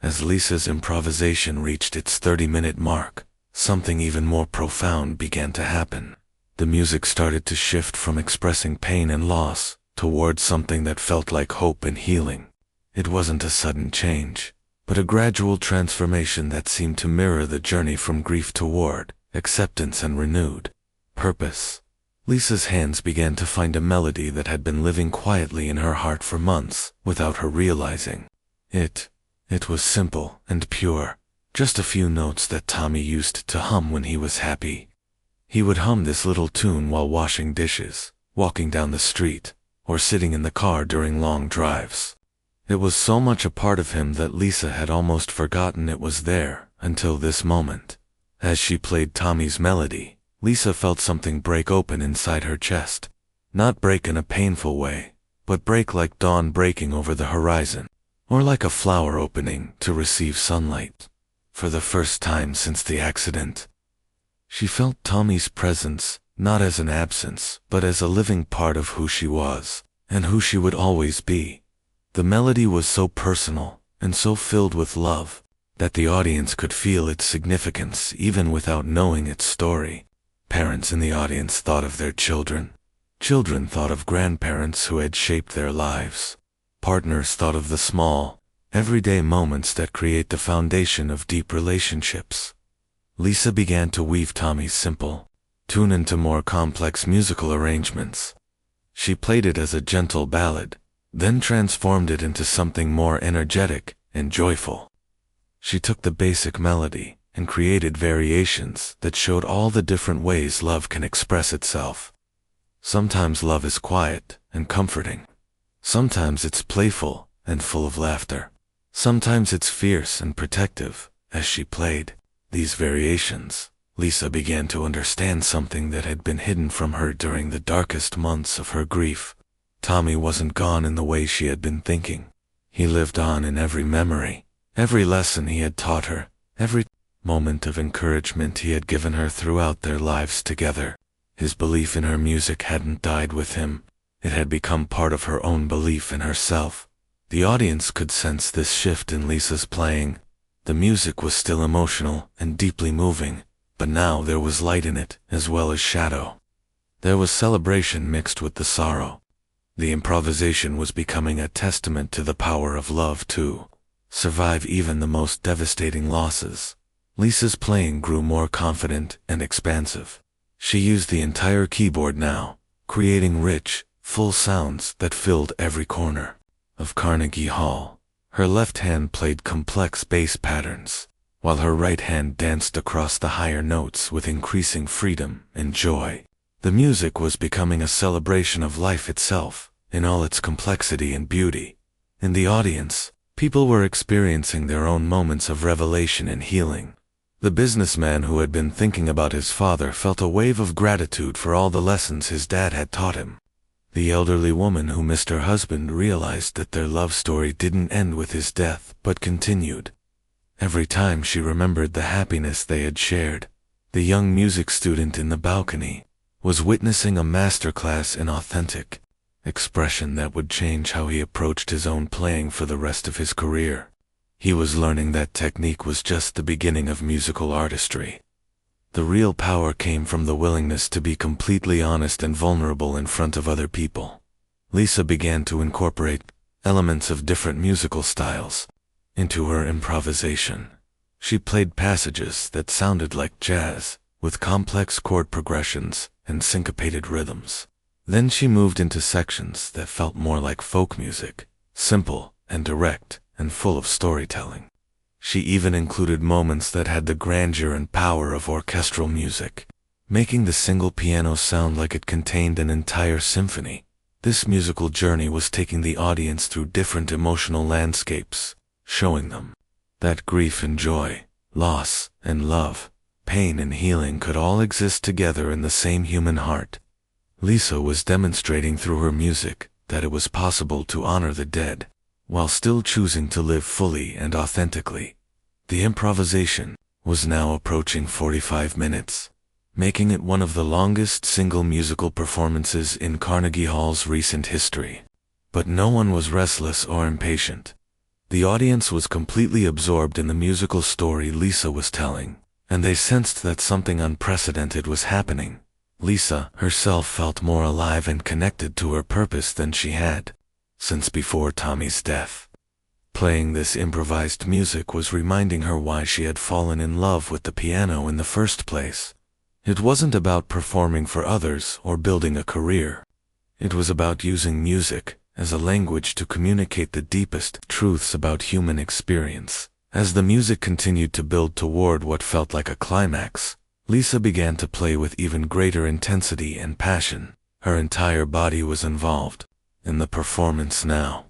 As Lisa's improvisation reached its 30-minute mark, something even more profound began to happen. The music started to shift from expressing pain and loss towards something that felt like hope and healing. It wasn't a sudden change, but a gradual transformation that seemed to mirror the journey from grief toward acceptance and renewed purpose. Lisa's hands began to find a melody that had been living quietly in her heart for months without her realizing it. It was simple and pure, just a few notes that Tommy used to hum when he was happy. He would hum this little tune while washing dishes, walking down the street, or sitting in the car during long drives. It was so much a part of him that Lisa had almost forgotten it was there until this moment. As she played Tommy's melody, Lisa felt something break open inside her chest. Not break in a painful way, but break like dawn breaking over the horizon, or like a flower opening to receive sunlight. For the first time since the accident, she felt Tommy's presence, not as an absence, but as a living part of who she was, and who she would always be. The melody was so personal, and so filled with love, that the audience could feel its significance even without knowing its story. Parents in the audience thought of their children. Children thought of grandparents who had shaped their lives. Partners thought of the small, everyday moments that create the foundation of deep relationships. Lisa began to weave Tommy's simple tune into more complex musical arrangements. She played it as a gentle ballad, then transformed it into something more energetic and joyful. She took the basic melody and created variations that showed all the different ways love can express itself. Sometimes love is quiet and comforting. Sometimes it's playful and full of laughter. Sometimes it's fierce and protective. As she played these variations, Lisa began to understand something that had been hidden from her during the darkest months of her grief. Tommy wasn't gone in the way she had been thinking. He lived on in every memory, every lesson he had taught her, every moment of encouragement he had given her throughout their lives together. His belief in her music hadn't died with him. It had become part of her own belief in herself. The audience could sense this shift in Lisa's playing. The music was still emotional and deeply moving, but now there was light in it as well as shadow. There was celebration mixed with the sorrow. The improvisation was becoming a testament to the power of love to survive even the most devastating losses. Lisa's playing grew more confident and expansive. She used the entire keyboard now, creating rich, full sounds that filled every corner of Carnegie Hall. Her left hand played complex bass patterns, while her right hand danced across the higher notes with increasing freedom and joy. The music was becoming a celebration of life itself, in all its complexity and beauty. In the audience, people were experiencing their own moments of revelation and healing. The businessman who had been thinking about his father felt a wave of gratitude for all the lessons his dad had taught him. The elderly woman who missed her husband realized that their love story didn't end with his death, but continued. Every time she remembered the happiness they had shared, the young music student in the balcony was witnessing a masterclass in authentic expression that would change how he approached his own playing for the rest of his career. He was learning that technique was just the beginning of musical artistry. The real power came from the willingness to be completely honest and vulnerable in front of other people. Lisa began to incorporate elements of different musical styles into her improvisation. She played passages that sounded like jazz, with complex chord progressions and syncopated rhythms. Then she moved into sections that felt more like folk music, simple and direct and full of storytelling. She even included moments that had the grandeur and power of orchestral music, making the single piano sound like it contained an entire symphony. This musical journey was taking the audience through different emotional landscapes, showing them that grief and joy, loss and love, pain and healing could all exist together in the same human heart. Lisa was demonstrating through her music that it was possible to honor the dead, while still choosing to live fully and authentically. The improvisation was now approaching 45 minutes, making it one of the longest single musical performances in Carnegie Hall's recent history. But no one was restless or impatient. The audience was completely absorbed in the musical story Lisa was telling, and they sensed that something unprecedented was happening. Lisa herself felt more alive and connected to her purpose than she had since before Tommy's death. Playing this improvised music was reminding her why she had fallen in love with the piano in the first place. It wasn't about performing for others or building a career. It was about using music as a language to communicate the deepest truths about human experience As the music continued to build toward what felt like a climax, Lisa began to play with even greater intensity and passion. Her entire body was involved in the performance now.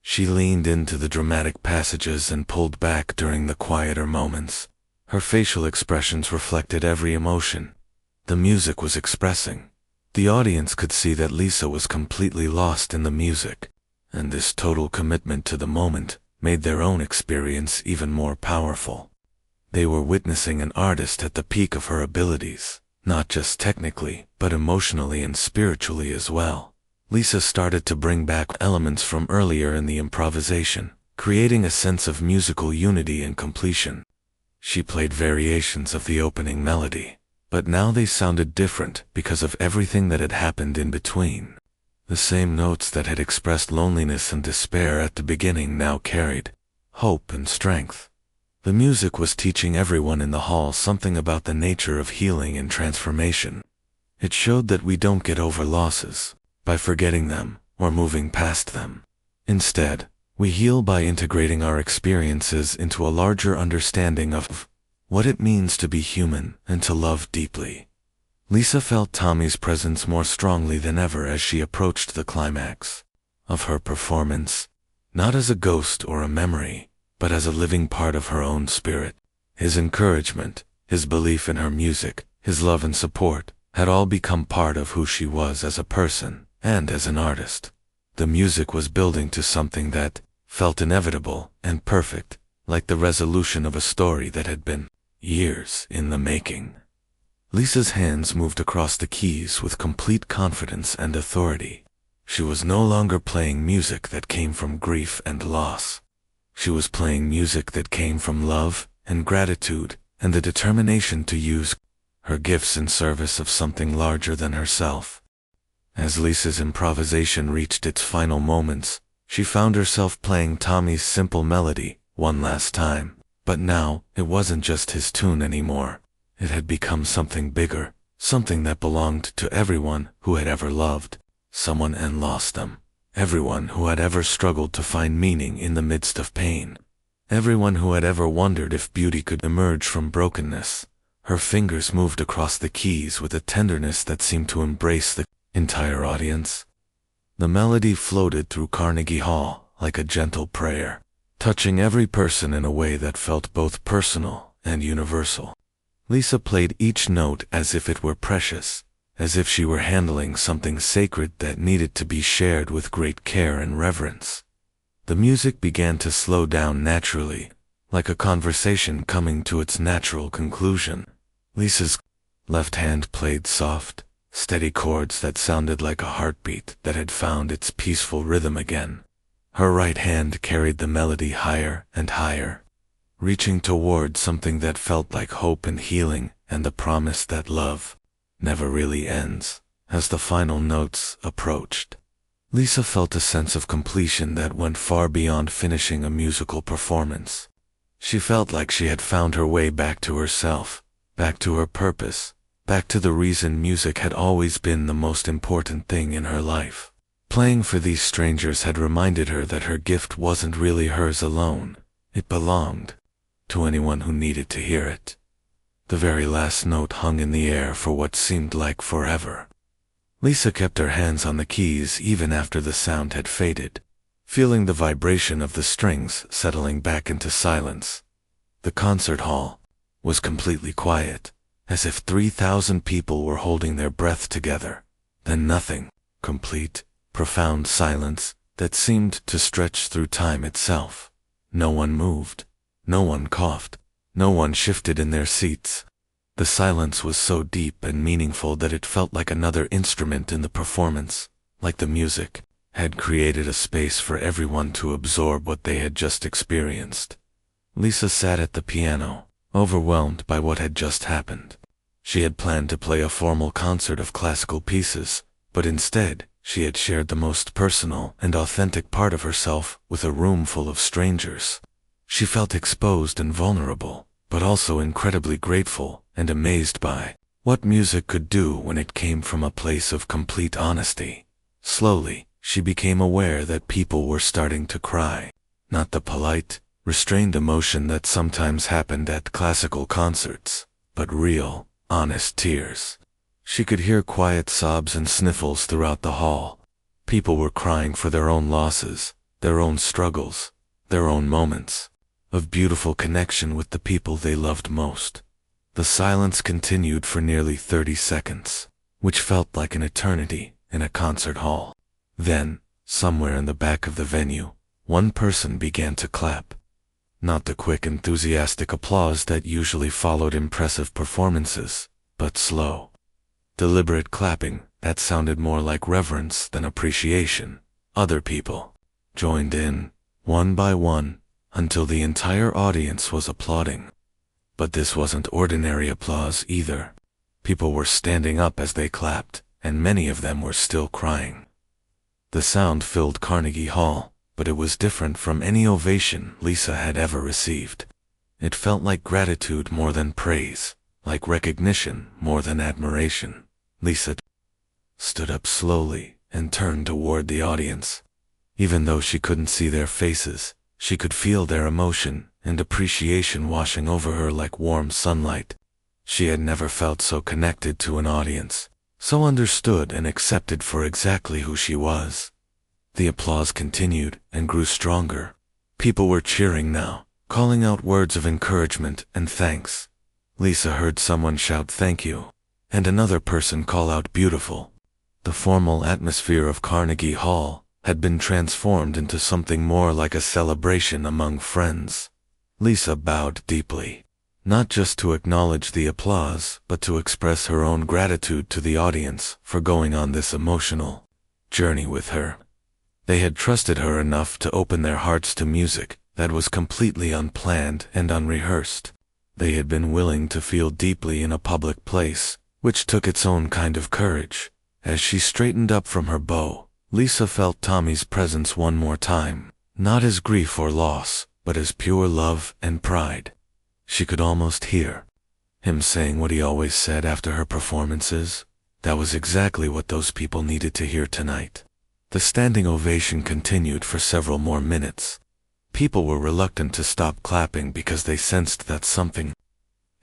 She leaned into the dramatic passages and pulled back during the quieter moments. Her facial expressions reflected every emotion the music was expressing. The audience could see that Lisa was completely lost in the music, and this total commitment to the moment made their own experience even more powerful. They were witnessing an artist at the peak of her abilities, not just technically, but emotionally and spiritually as well. Lisa started to bring back elements from earlier in the improvisation, creating a sense of musical unity and completion. She played variations of the opening melody, but now they sounded different because of everything that had happened in between. The same notes that had expressed loneliness and despair at the beginning now carried hope and strength. The music was teaching everyone in the hall something about the nature of healing and transformation. It showed that we don't get over losses by forgetting them or moving past them. Instead, we heal by integrating our experiences into a larger understanding of what it means to be human and to love deeply. Lisa felt Tommy's presence more strongly than ever as she approached the climax of her performance, not as a ghost or a memory, but as a living part of her own spirit. His encouragement, his belief in her music, his love and support had all become part of who she was as a person and as an artist. The music was building to something that felt inevitable and perfect, like the resolution of a story that had been years in the making. Lisa's hands moved across the keys with complete confidence and authority. She was no longer playing music that came from grief and loss. She was playing music that came from love and gratitude and the determination to use her gifts in service of something larger than herself. As Lisa's improvisation reached its final moments, she found herself playing Tommy's simple melody one last time. But now, it wasn't just his tune anymore. It had become something bigger, something that belonged to everyone who had ever loved someone and lost them. Everyone who had ever struggled to find meaning in the midst of pain. Everyone who had ever wondered if beauty could emerge from brokenness. Her fingers moved across the keys with a tenderness that seemed to embrace the entire audience. The melody floated through Carnegie Hall like a gentle prayer, touching every person in a way that felt both personal and universal. Lisa played each note as if it were precious, as if she were handling something sacred that needed to be shared with great care and reverence. The music began to slow down naturally, like a conversation coming to its natural conclusion. Lisa's left hand played soft, steady chords that sounded like a heartbeat that had found its peaceful rhythm again. Her right hand carried the melody higher and higher, reaching toward something that felt like hope and healing and the promise that love never really ends. As the final notes approached, Lisa felt a sense of completion that went far beyond finishing a musical performance. She felt like she had found her way back to herself, back to her purpose, back to the reason music had always been the most important thing in her life. Playing for these strangers had reminded her that her gift wasn't really hers alone. It belonged to anyone who needed to hear it. The very last note hung in the air for what seemed like forever. Lisa kept her hands on the keys even after the sound had faded, feeling the vibration of the strings settling back into silence. The concert hall was completely quiet, as if 3,000 people were holding their breath together. Then nothing, complete, profound silence that seemed to stretch through time itself. No one moved. No one coughed. No one shifted in their seats. The silence was so deep and meaningful that it felt like another instrument in the performance, like the music had created a space for everyone to absorb what they had just experienced. Lisa sat at the piano, overwhelmed by what had just happened. She had planned to play a formal concert of classical pieces, but instead, she had shared the most personal and authentic part of herself with a room full of strangers. She felt exposed and vulnerable, but also incredibly grateful and amazed by what music could do when it came from a place of complete honesty. Slowly, she became aware that people were starting to cry. Not the polite, restrained emotion that sometimes happened at classical concerts, but real, honest tears. She could hear quiet sobs and sniffles throughout the hall. People were crying for their own losses, their own struggles, their own moments of beautiful connection with the people they loved most. The silence continued for nearly 30 seconds, which felt like an eternity in a concert hall. Then, somewhere in the back of the venue, one person began to clap. Not the quick, enthusiastic applause that usually followed impressive performances, but slow, deliberate clapping that sounded more like reverence than appreciation. Other people joined in, one by one, until the entire audience was applauding. But this wasn't ordinary applause either. People were standing up as they clapped, and many of them were still crying. The sound filled Carnegie Hall, but it was different from any ovation Lisa had ever received. It felt like gratitude more than praise, like recognition more than admiration. Lisa stood up slowly and turned toward the audience. Even though she couldn't see their faces, she could feel their emotion and appreciation washing over her like warm sunlight. She had never felt so connected to an audience, so understood and accepted for exactly who she was. The applause continued and grew stronger. People were cheering now, calling out words of encouragement and thanks. Lisa heard someone shout "thank you," and another person call out "beautiful." The formal atmosphere of Carnegie Hall had been transformed into something more like a celebration among friends. Lisa bowed deeply, not just to acknowledge the applause, but to express her own gratitude to the audience for going on this emotional journey with her. They had trusted her enough to open their hearts to music that was completely unplanned and unrehearsed. They had been willing to feel deeply in a public place, which took its own kind of courage. As she straightened up from her bow, Lisa felt Tommy's presence one more time, not as grief or loss, but as pure love and pride. She could almost hear him saying what he always said after her performances. That was exactly what those people needed to hear tonight. The standing ovation continued for several more minutes. People were reluctant to stop clapping because they sensed that something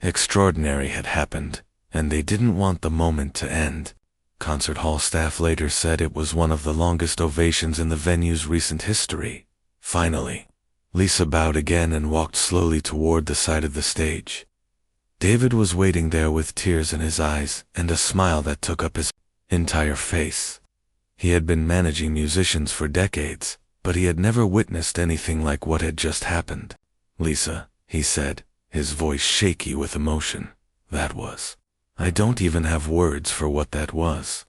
extraordinary had happened, and they didn't want the moment to end. Concert hall staff later said it was one of the longest ovations in the venue's recent history. Finally, Lisa bowed again and walked slowly toward the side of the stage. David was waiting there with tears in his eyes and a smile that took up his entire face. He had been managing musicians for decades, but he had never witnessed anything like what had just happened. "Lisa," he said, his voice shaky with emotion. "That was. I don't even have words for what that was."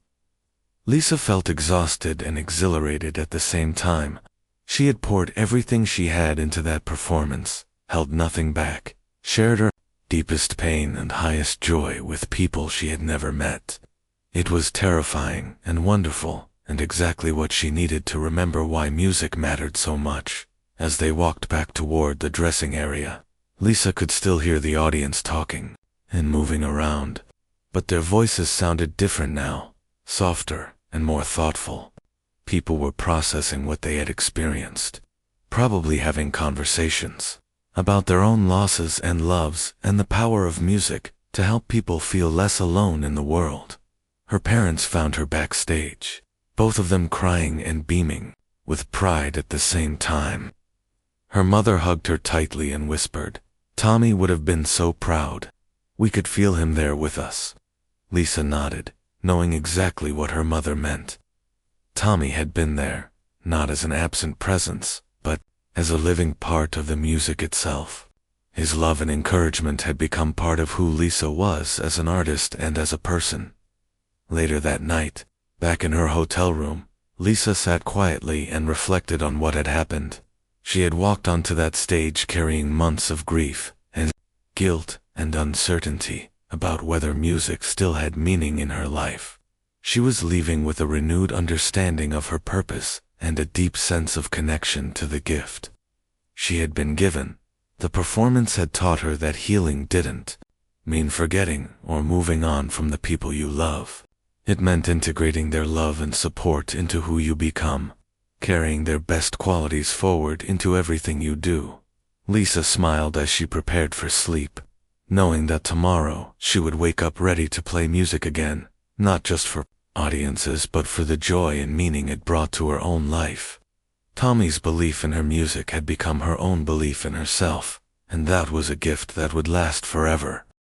Lisa felt exhausted and exhilarated at the same time. She had poured everything she had into that performance, held nothing back, shared her deepest pain and highest joy with people she had never met. It was terrifying and wonderful, and exactly what she needed to remember why music mattered so much. As they walked back toward the dressing area, Lisa could still hear the audience talking and moving around, but their voices sounded different now, softer and more thoughtful. People were processing what they had experienced, probably having conversations about their own losses and loves and the power of music to help people feel less alone in the world. Her parents found her backstage, both of them crying and beaming with pride at the same time. Her mother hugged her tightly and whispered, "Tommy would have been so proud. We could feel him there with us." Lisa nodded, knowing exactly what her mother meant. Tommy had been there, not as an absent presence, but as a living part of the music itself. His love and encouragement had become part of who Lisa was as an artist and as a person. Later that night, back in her hotel room, Lisa sat quietly and reflected on what had happened. She had walked onto that stage carrying months of grief and guilt and uncertainty about whether music still had meaning in her life. She was leaving with a renewed understanding of her purpose and a deep sense of connection to the gift she had been given. The performance had taught her that healing didn't mean forgetting or moving on from the people you love. It meant integrating their love and support into who you become, carrying their best qualities forward into everything you do. Lisa smiled as she prepared for sleep, knowing that tomorrow she would wake up ready to play music again, not just for audiences but for the joy and meaning it brought to her own life. Tommy's belief in her music had become her own belief in herself, and that was a gift that would last forever.